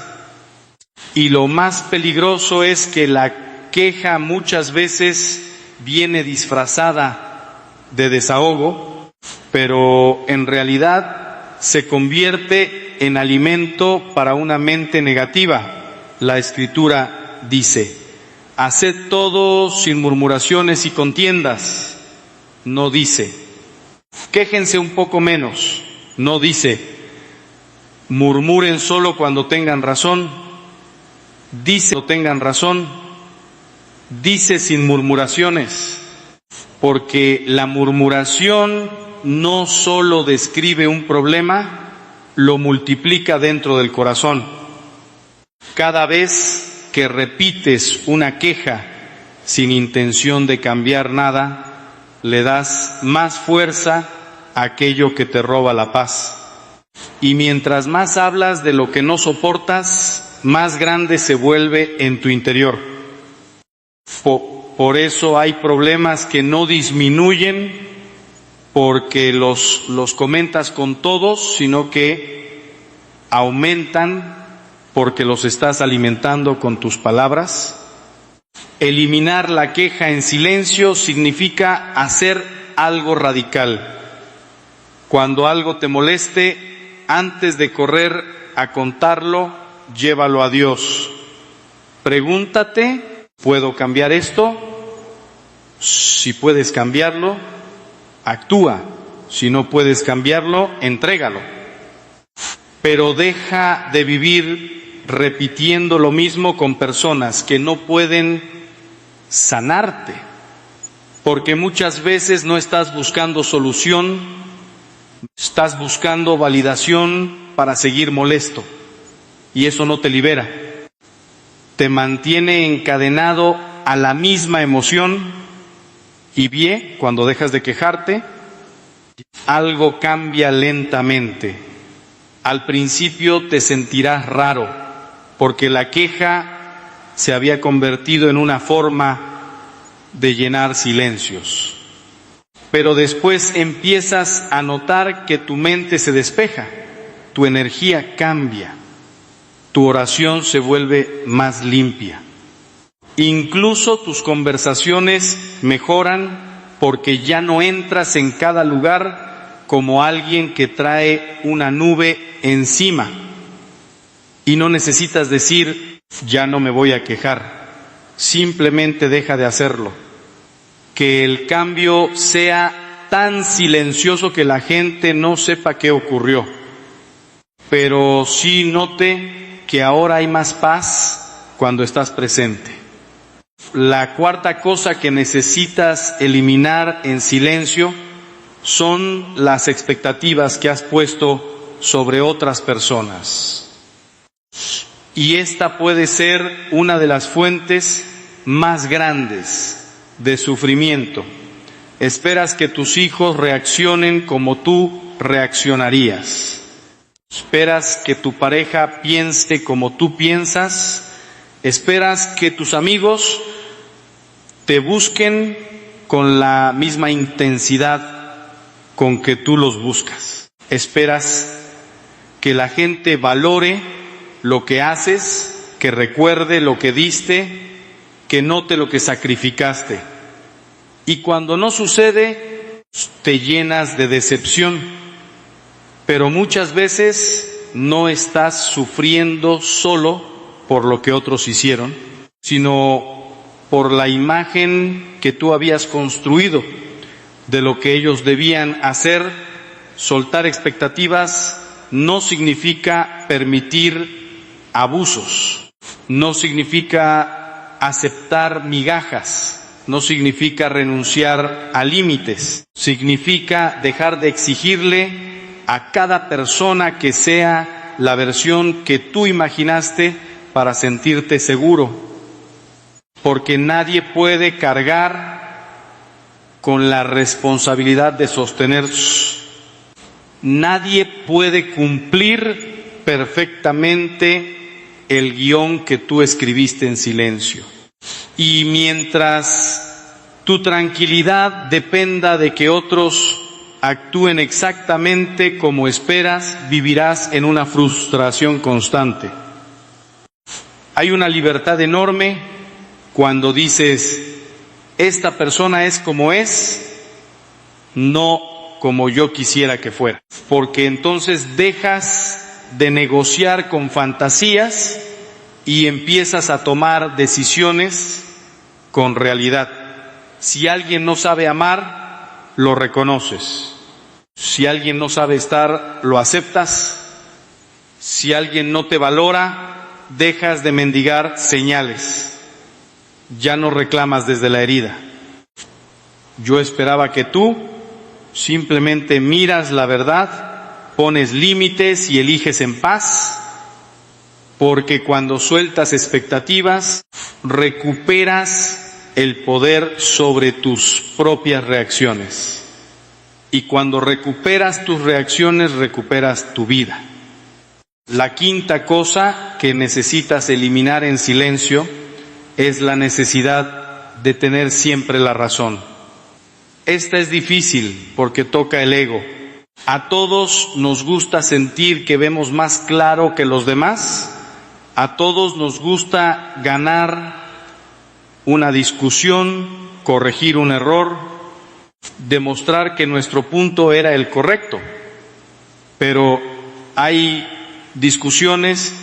Y lo más peligroso es que la queja muchas veces viene disfrazada de desahogo, pero en realidad se convierte en alimento para una mente negativa. La Escritura dice: haced todo sin murmuraciones y contiendas. No dice, quéjense un poco menos. No dice, murmuren solo cuando tengan razón. Dice, cuando tengan razón. Dice sin murmuraciones. Porque la murmuración no solo describe un problema, lo multiplica dentro del corazón. Cada vez que repites una queja sin intención de cambiar nada, le das más fuerza a aquello que te roba la paz. Y mientras más hablas de lo que no soportas, más grande se vuelve en tu interior. Por eso hay problemas que no disminuyen porque los comentas con todos, sino que aumentan porque los estás alimentando con tus palabras. Eliminar la queja en silencio significa hacer algo radical. Cuando algo te moleste, antes de correr a contarlo, llévalo a Dios. Pregúntate, ¿puedo cambiar esto? Si puedes cambiarlo, actúa. Si no puedes cambiarlo, entrégalo. Pero deja de vivir repitiendo lo mismo con personas que no pueden sanarte, porque muchas veces no estás buscando solución, estás buscando validación para seguir molesto, y eso no te libera, te mantiene encadenado a la misma emoción. Y bien, cuando dejas de quejarte, algo cambia lentamente. Al principio te sentirás raro, porque la queja se había convertido en una forma de llenar silencios. Pero después empiezas a notar que tu mente se despeja, tu energía cambia, tu oración se vuelve más limpia. Incluso tus conversaciones mejoran porque ya no entras en cada lugar como alguien que trae una nube encima. Y no necesitas decir, ya no me voy a quejar. Simplemente deja de hacerlo. Que el cambio sea tan silencioso que la gente no sepa qué ocurrió. Pero sí note que ahora hay más paz cuando estás presente. La cuarta cosa que necesitas eliminar en silencio son las expectativas que has puesto sobre otras personas. Y esta puede ser una de las fuentes más grandes de sufrimiento. Esperas que tus hijos reaccionen como tú reaccionarías. Esperas que tu pareja piense como tú piensas. Esperas que tus amigos te busquen con la misma intensidad con que tú los buscas. Esperas que la gente valore lo que haces, que recuerde lo que diste, que note lo que sacrificaste. Y cuando no sucede, te llenas de decepción. Pero muchas veces no estás sufriendo solo por lo que otros hicieron, sino por la imagen que tú habías construido de lo que ellos debían hacer. Soltar expectativas no significa permitir abusos, no significa aceptar migajas, no significa renunciar a límites, significa dejar de exigirle a cada persona que sea la versión que tú imaginaste para sentirte seguro, porque nadie puede cargar con la responsabilidad de sostener. Nadie puede cumplir perfectamente el guión que tú escribiste en silencio. Y mientras tu tranquilidad dependa de que otros actúen exactamente como esperas, vivirás en una frustración constante. Hay una libertad enorme cuando dices, esta persona es como es, no como yo quisiera que fuera. Porque entonces dejas de negociar con fantasías y empiezas a tomar decisiones con realidad. Si alguien no sabe amar, lo reconoces. Si alguien no sabe estar, lo aceptas. Si alguien no te valora, dejas de mendigar señales. Ya no reclamas desde la herida. Yo esperaba que tú simplemente miras la verdad, pones límites y eliges en paz, porque cuando sueltas expectativas, recuperas el poder sobre tus propias reacciones. Y cuando recuperas tus reacciones, recuperas tu vida. La quinta cosa que necesitas eliminar en silencio es la necesidad de tener siempre la razón. Esta es difícil porque toca el ego. A todos nos gusta sentir que vemos más claro que los demás. A todos nos gusta ganar una discusión, corregir un error, demostrar que nuestro punto era el correcto. Pero hay discusiones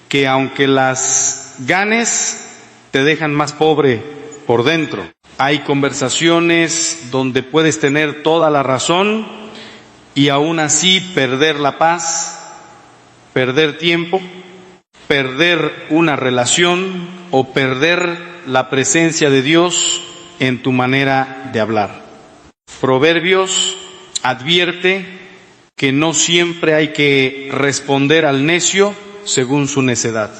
que aunque las ganes, te dejan más pobre por dentro. Hay conversaciones donde puedes tener toda la razón y aún así perder la paz, perder tiempo, perder una relación o perder la presencia de Dios en tu manera de hablar. Proverbios advierte que no siempre hay que responder al necio según su necedad.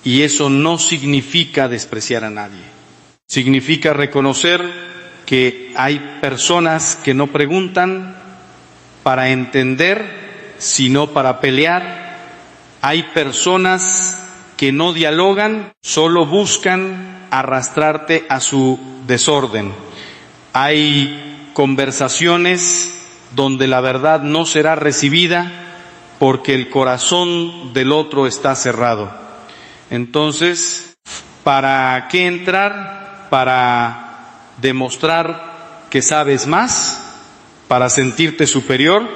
Y eso no significa despreciar a nadie. Significa reconocer que hay personas que no preguntan para entender, sino para pelear. Hay personas que no dialogan, solo buscan arrastrarte a su desorden. Hay conversaciones donde la verdad no será recibida porque el corazón del otro está cerrado. Entonces, ¿para qué entrar? ¿Para demostrar que sabes más? ¿Para sentirte superior?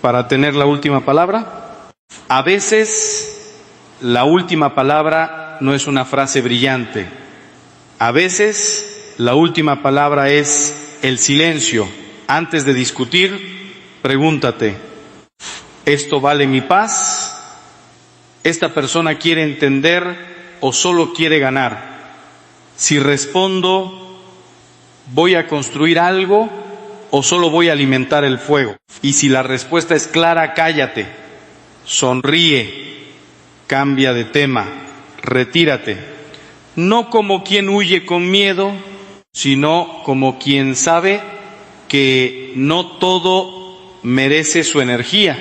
¿Para tener la última palabra? A veces, la última palabra no es una frase brillante. A veces, la última palabra es el silencio. Antes de discutir, pregúntate, ¿esto vale mi paz? ¿Esta persona quiere entender o solo quiere ganar? Si respondo, ¿voy a construir algo o solo voy a alimentar el fuego? Y si la respuesta es clara, cállate, sonríe, cambia de tema, retírate. No como quien huye con miedo, sino como quien sabe que no todo merece su energía,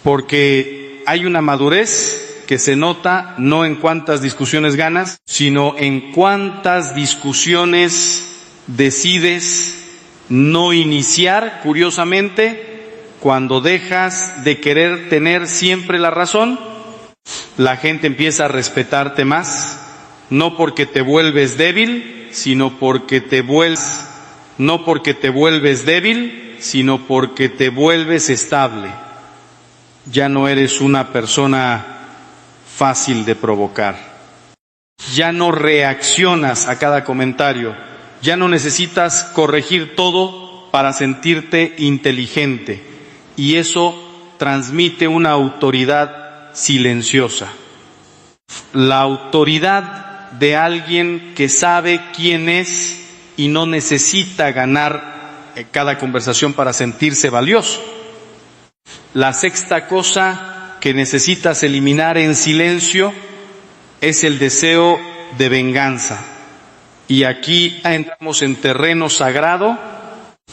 porque hay una madurez que se nota no en cuántas discusiones ganas, sino en cuántas discusiones decides no iniciar, curiosamente, cuando dejas de querer tener siempre la razón. La gente empieza a respetarte más, no porque te vuelves débil, sino porque te vuelves, no porque te vuelves débil, sino porque te vuelves estable. Ya no eres una persona fácil de provocar. Ya no reaccionas a cada comentario. Ya no necesitas corregir todo para sentirte inteligente. Y eso transmite una autoridad silenciosa. La autoridad de alguien que sabe quién es y no necesita ganar cada conversación para sentirse valioso. La sexta cosa que necesitas eliminar en silencio es el deseo de venganza. Y aquí entramos en terreno sagrado,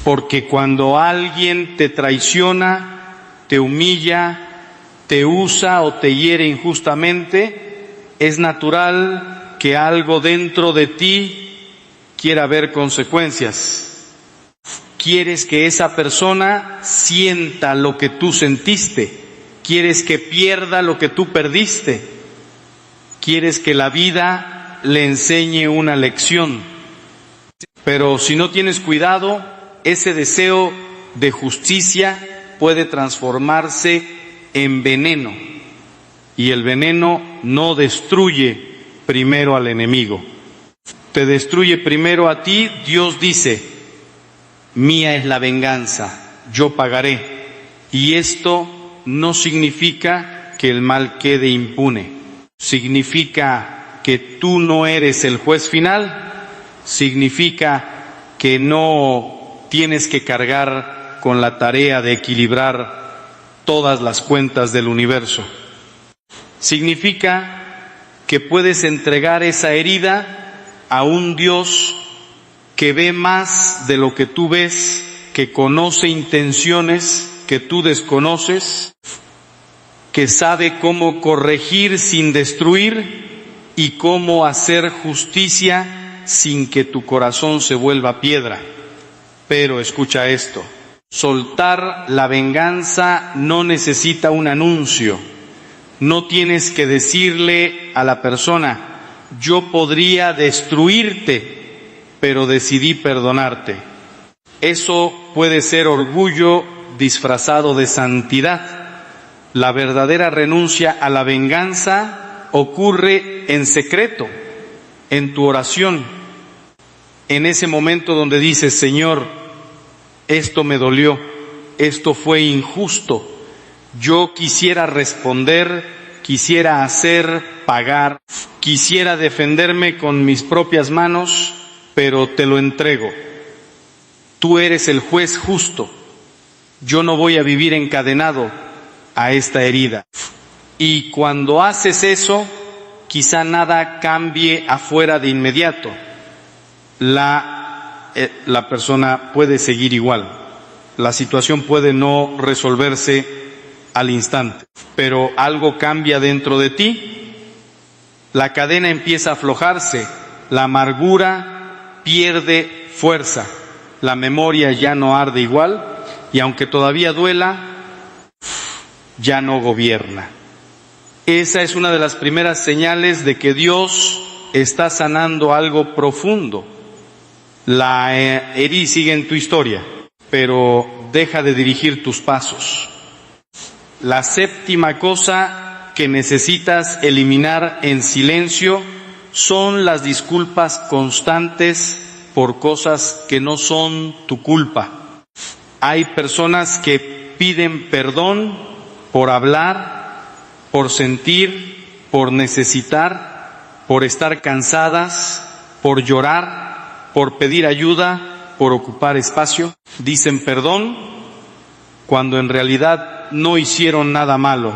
porque cuando alguien te traiciona, te humilla, te usa o te hiere injustamente, es natural que algo dentro de ti quiera ver consecuencias. Quieres que esa persona sienta lo que tú sentiste, quieres que pierda lo que tú perdiste, quieres que la vida le enseñe una lección. Pero si no tienes cuidado, ese deseo de justicia puede transformarse en veneno, y el veneno no destruye primero al enemigo, te destruye primero a ti. Dios dice: mía es la venganza, yo pagaré. Y esto no significa que el mal quede impune, significa que tú no eres el juez final, significa que no tienes que cargar con la tarea de equilibrar todas las cuentas del universo. Significa que puedes entregar esa herida a un Dios que ve más de lo que tú ves, que conoce intenciones que tú desconoces, que sabe cómo corregir sin destruir y cómo hacer justicia sin que tu corazón se vuelva piedra. Pero escucha esto: soltar la venganza no necesita un anuncio. No tienes que decirle a la persona: yo podría destruirte, pero decidí perdonarte. Eso puede ser orgullo disfrazado de santidad. La verdadera renuncia a la venganza ocurre en secreto, en tu oración, en ese momento donde dices: Señor, esto me dolió, esto fue injusto, yo quisiera responder, quisiera hacer, pagar, quisiera defenderme con mis propias manos, pero te lo entrego. Tú eres el juez justo, yo no voy a vivir encadenado a esta herida. Y cuando haces eso, quizá nada cambie afuera de inmediato. La persona puede seguir igual, la situación puede no resolverse al instante, pero algo cambia dentro de ti, la cadena empieza a aflojarse, la amargura pierde fuerza, la memoria ya no arde igual, y aunque todavía duela, ya no gobierna. Esa es una de las primeras señales de que Dios está sanando algo profundo. La herida sigue en tu historia, pero deja de dirigir tus pasos. La séptima cosa que necesitas eliminar en silencio son las disculpas constantes por cosas que no son tu culpa. Hay personas que piden perdón por hablar, por sentir, por necesitar, por estar cansadas, por llorar, por pedir ayuda, por ocupar espacio. Dicen perdón cuando en realidad no hicieron nada malo,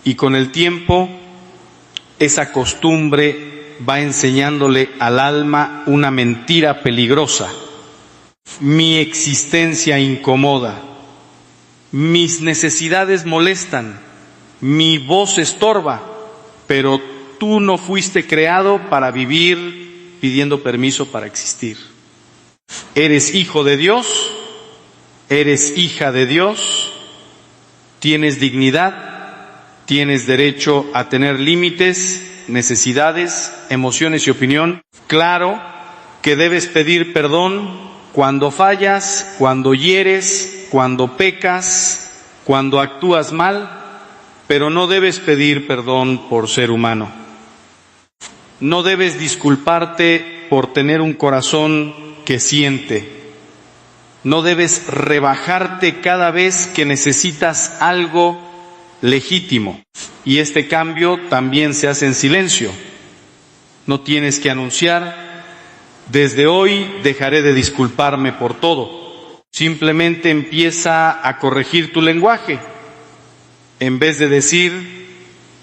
y con el tiempo esa costumbre va enseñándole al alma una mentira peligrosa. Mi existencia incomoda, mis necesidades molestan, mi voz estorba, pero tú no fuiste creado para vivir pidiendo permiso para existir. Eres hijo de Dios, eres hija de Dios, tienes dignidad, tienes derecho a tener límites, necesidades, emociones y opinión. Claro que debes pedir perdón cuando fallas, cuando hieres, cuando pecas, cuando actúas mal, pero no debes pedir perdón por ser humano. No debes disculparte por tener un corazón que siente. No debes rebajarte cada vez que necesitas algo legítimo. Y este cambio también se hace en silencio. No tienes que anunciar: desde hoy dejaré de disculparme por todo. Simplemente empieza a corregir tu lenguaje. En vez de decir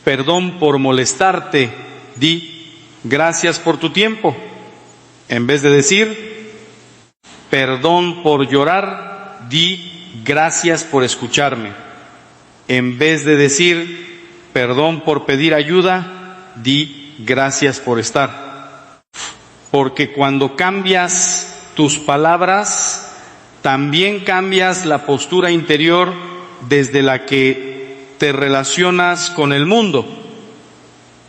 perdón por molestarte, di gracias por tu tiempo. En vez de decir perdón por llorar, di gracias por escucharme. En vez de decir perdón por pedir ayuda, di gracias por estar. Porque cuando cambias tus palabras, también cambias la postura interior desde la que te relacionas con el mundo.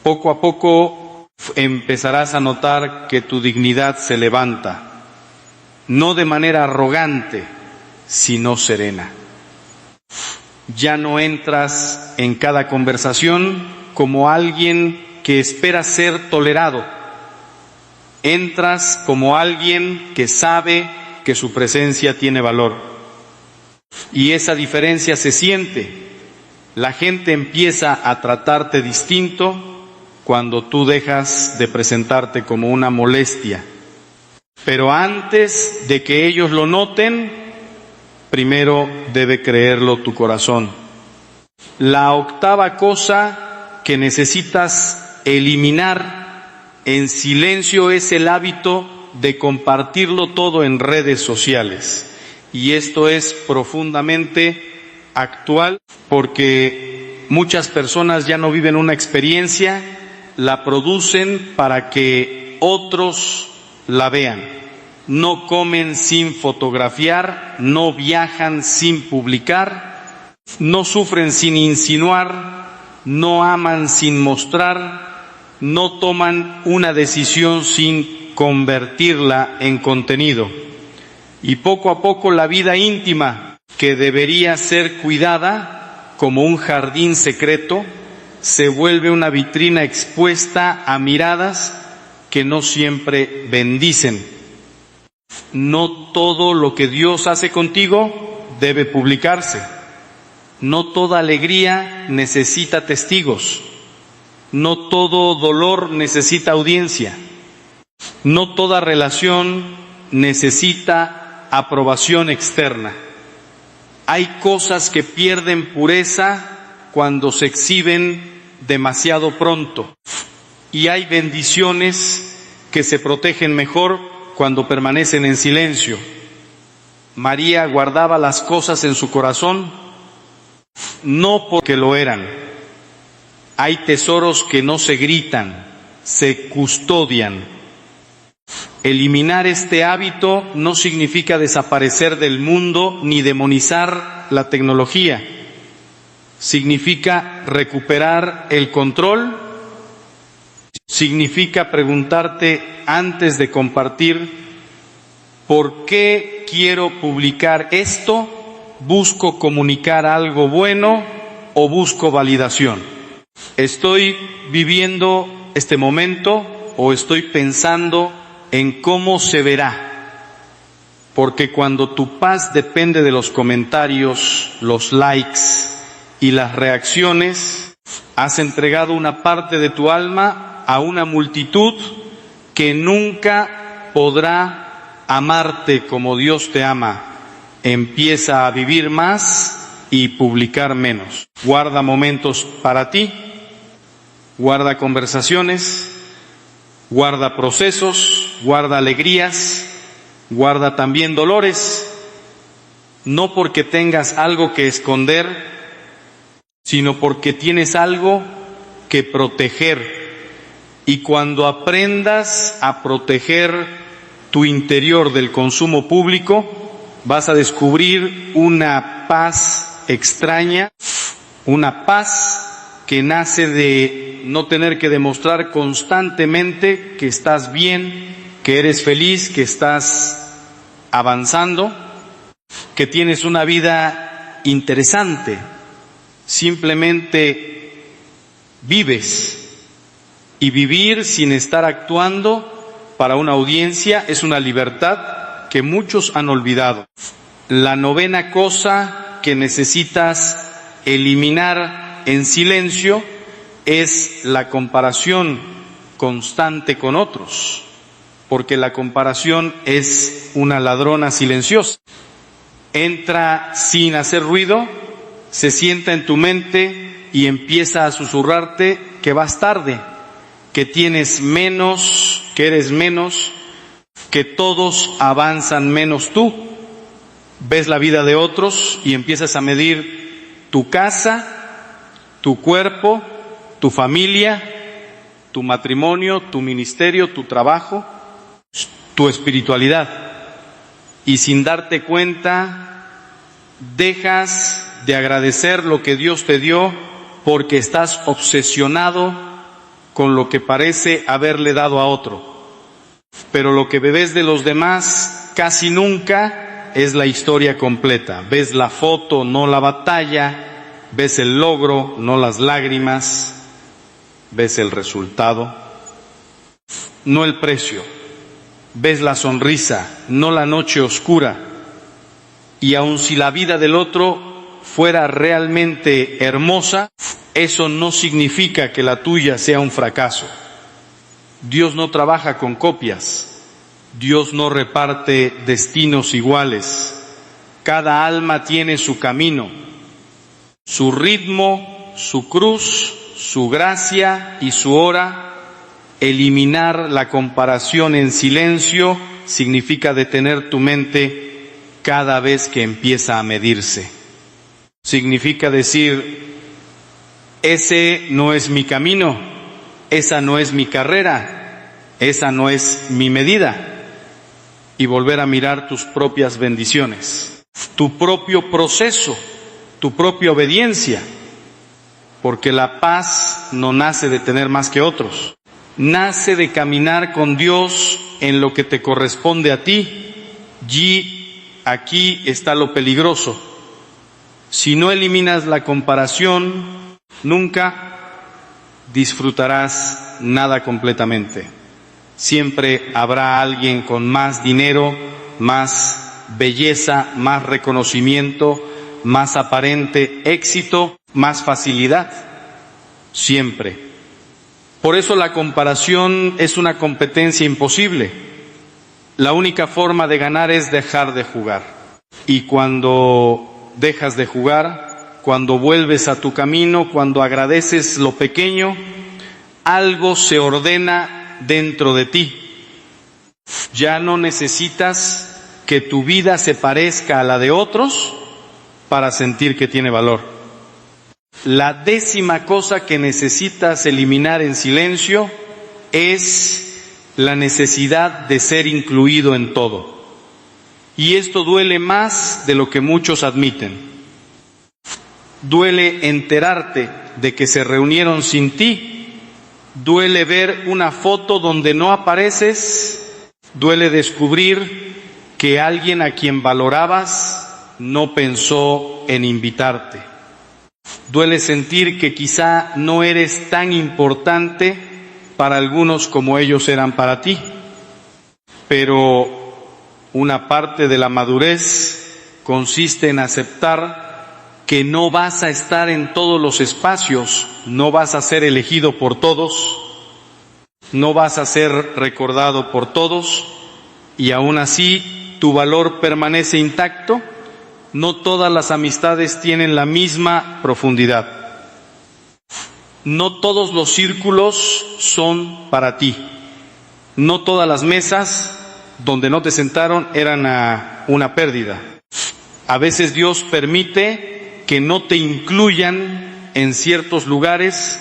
Poco a poco empezarás a notar que tu dignidad se levanta, no de manera arrogante, sino serena. Ya no entras en cada conversación como alguien que espera ser tolerado. Entras como alguien que sabe que su presencia tiene valor. Y esa diferencia se siente. La gente empieza a tratarte distinto cuando tú dejas de presentarte como una molestia. Pero antes de que ellos lo noten, primero debe creerlo tu corazón. La octava cosa que necesitas eliminar en silencio es el hábito de compartirlo todo en redes sociales. Y esto es profundamente actual porque muchas personas ya no viven una experiencia, la producen para que otros la vean. No comen sin fotografiar, no viajan sin publicar, no sufren sin insinuar, no aman sin mostrar, no toman una decisión sin convertirla en contenido. Y poco a poco la vida íntima, que debería ser cuidada como un jardín secreto, se vuelve una vitrina expuesta a miradas que no siempre bendicen. No todo lo que Dios hace contigo debe publicarse. No toda alegría necesita testigos. No todo dolor necesita audiencia. No toda relación necesita aprobación externa. Hay cosas que pierden pureza cuando se exhiben demasiado pronto. Y hay bendiciones que se protegen mejor cuando permanecen en silencio. María guardaba las cosas en su corazón, no porque lo eran. Hay tesoros que no se gritan, se custodian. Eliminar este hábito no significa desaparecer del mundo ni demonizar la tecnología. Significa recuperar el control. Significa preguntarte antes de compartir, ¿por qué quiero publicar esto? ¿Busco comunicar algo bueno o busco validación? ¿Estoy viviendo este momento o estoy pensando en cómo se verá? Porque cuando tu paz depende de los comentarios, los likes y las reacciones, has entregado una parte de tu alma a una multitud que nunca podrá amarte como Dios te ama. Empieza a vivir más y publicar menos. Guarda momentos para ti, guarda conversaciones, guarda procesos, guarda alegrías, guarda también dolores, no porque tengas algo que esconder, sino porque tienes algo que proteger. Y cuando aprendas a proteger tu interior del consumo público, vas a descubrir una paz extraña, una paz que nace de no tener que demostrar constantemente que estás bien, que eres feliz, que estás avanzando, que tienes una vida interesante. Simplemente vives. Y vivir sin estar actuando para una audiencia es una libertad que muchos han olvidado. La novena cosa que necesitas eliminar en silencio es la comparación constante con otros, porque la comparación es una ladrona silenciosa. Entra sin hacer ruido, se sienta en tu mente y empieza a susurrarte que vas tarde, que tienes menos, que eres menos, que todos avanzan menos tú. Ves la vida de otros y empiezas a medir tu casa, tu cuerpo, tu familia, tu matrimonio, tu ministerio, tu trabajo, tu espiritualidad. Y sin darte cuenta, dejas de agradecer lo que Dios te dio porque estás obsesionado con lo que parece haberle dado a otro. Pero lo que ves de los demás casi nunca es la historia completa. Ves la foto, no la batalla, ves el logro, no las lágrimas, ves el resultado, no el precio. Ves la sonrisa, no la noche oscura. Y aun si la vida del otro fuera realmente hermosa, eso no significa que la tuya sea un fracaso. Dios no trabaja con copias. Dios no reparte destinos iguales. Cada alma tiene su camino, su ritmo, su cruz, su gracia y su hora. Eliminar la comparación en silencio significa detener tu mente cada vez que empieza a medirse. Significa decir, ese no es mi camino, esa no es mi carrera, esa no es mi medida. Y volver a mirar tus propias bendiciones, tu propio proceso, tu propia obediencia, porque la paz no nace de tener más que otros. Nace de caminar con Dios en lo que te corresponde a ti. Y aquí está lo peligroso. Si no eliminas la comparación, nunca disfrutarás nada completamente. Siempre habrá alguien con más dinero, más belleza, más reconocimiento, más aparente éxito, más facilidad. Siempre. Por eso la comparación es una competencia imposible. La única forma de ganar es dejar de jugar. Y cuando dejas de jugar, cuando vuelves a tu camino, cuando agradeces lo pequeño, algo se ordena dentro de ti. Ya no necesitas que tu vida se parezca a la de otros para sentir que tiene valor. La 10ª cosa que necesitas eliminar en silencio es la necesidad de ser incluido en todo. Y esto duele más de lo que muchos admiten. Duele enterarte de que se reunieron sin ti. Duele ver una foto donde no apareces. Duele descubrir que alguien a quien valorabas no pensó en invitarte. Duele sentir que quizá no eres tan importante para algunos como ellos eran para ti. Pero una parte de la madurez consiste en aceptar que no vas a estar en todos los espacios, no vas a ser elegido por todos, no vas a ser recordado por todos, y aún así tu valor permanece intacto. No todas las amistades tienen la misma profundidad. No todos los círculos son para ti. No todas las mesas donde no te sentaron eran una pérdida. A veces Dios permite que no te incluyan en ciertos lugares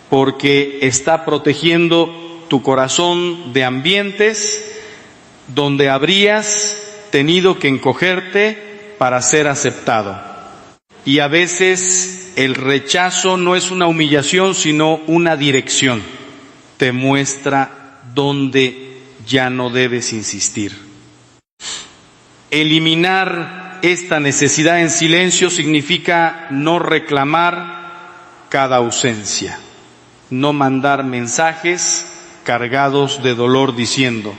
porque está protegiendo tu corazón de ambientes donde habrías tenido que encogerte para ser aceptado. Y a veces el rechazo no es una humillación, sino una dirección. Te muestra dónde ya no debes insistir. Eliminar esta necesidad en silencio significa no reclamar cada ausencia, no mandar mensajes cargados de dolor diciendo,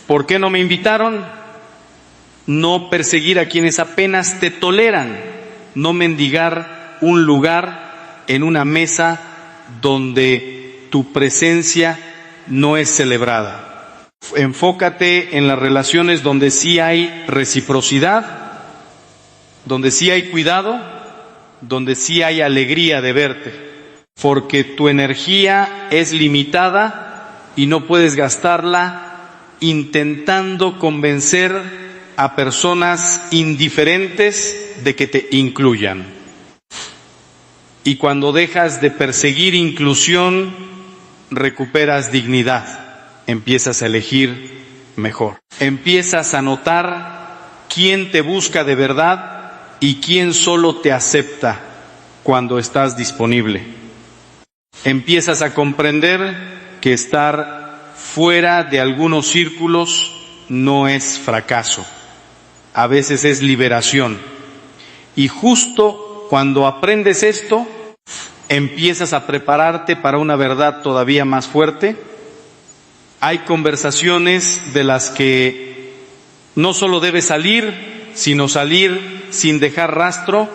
¿por qué no me invitaron? No perseguir a quienes apenas te toleran, no mendigar un lugar en una mesa donde tu presencia no es celebrada. Enfócate en las relaciones donde sí hay reciprocidad, donde sí hay cuidado, donde sí hay alegría de verte, porque tu energía es limitada y no puedes gastarla intentando convencer a personas indiferentes de que te incluyan. Y cuando dejas de perseguir inclusión, recuperas dignidad, empiezas a elegir mejor. Empiezas a notar quién te busca de verdad y quién solo te acepta cuando estás disponible. Empiezas a comprender que estar fuera de algunos círculos no es fracaso, a veces es liberación. Y justo cuando aprendes esto, empiezas a prepararte para una verdad todavía más fuerte. Hay conversaciones de las que no solo debes salir, sino salir sin dejar rastro,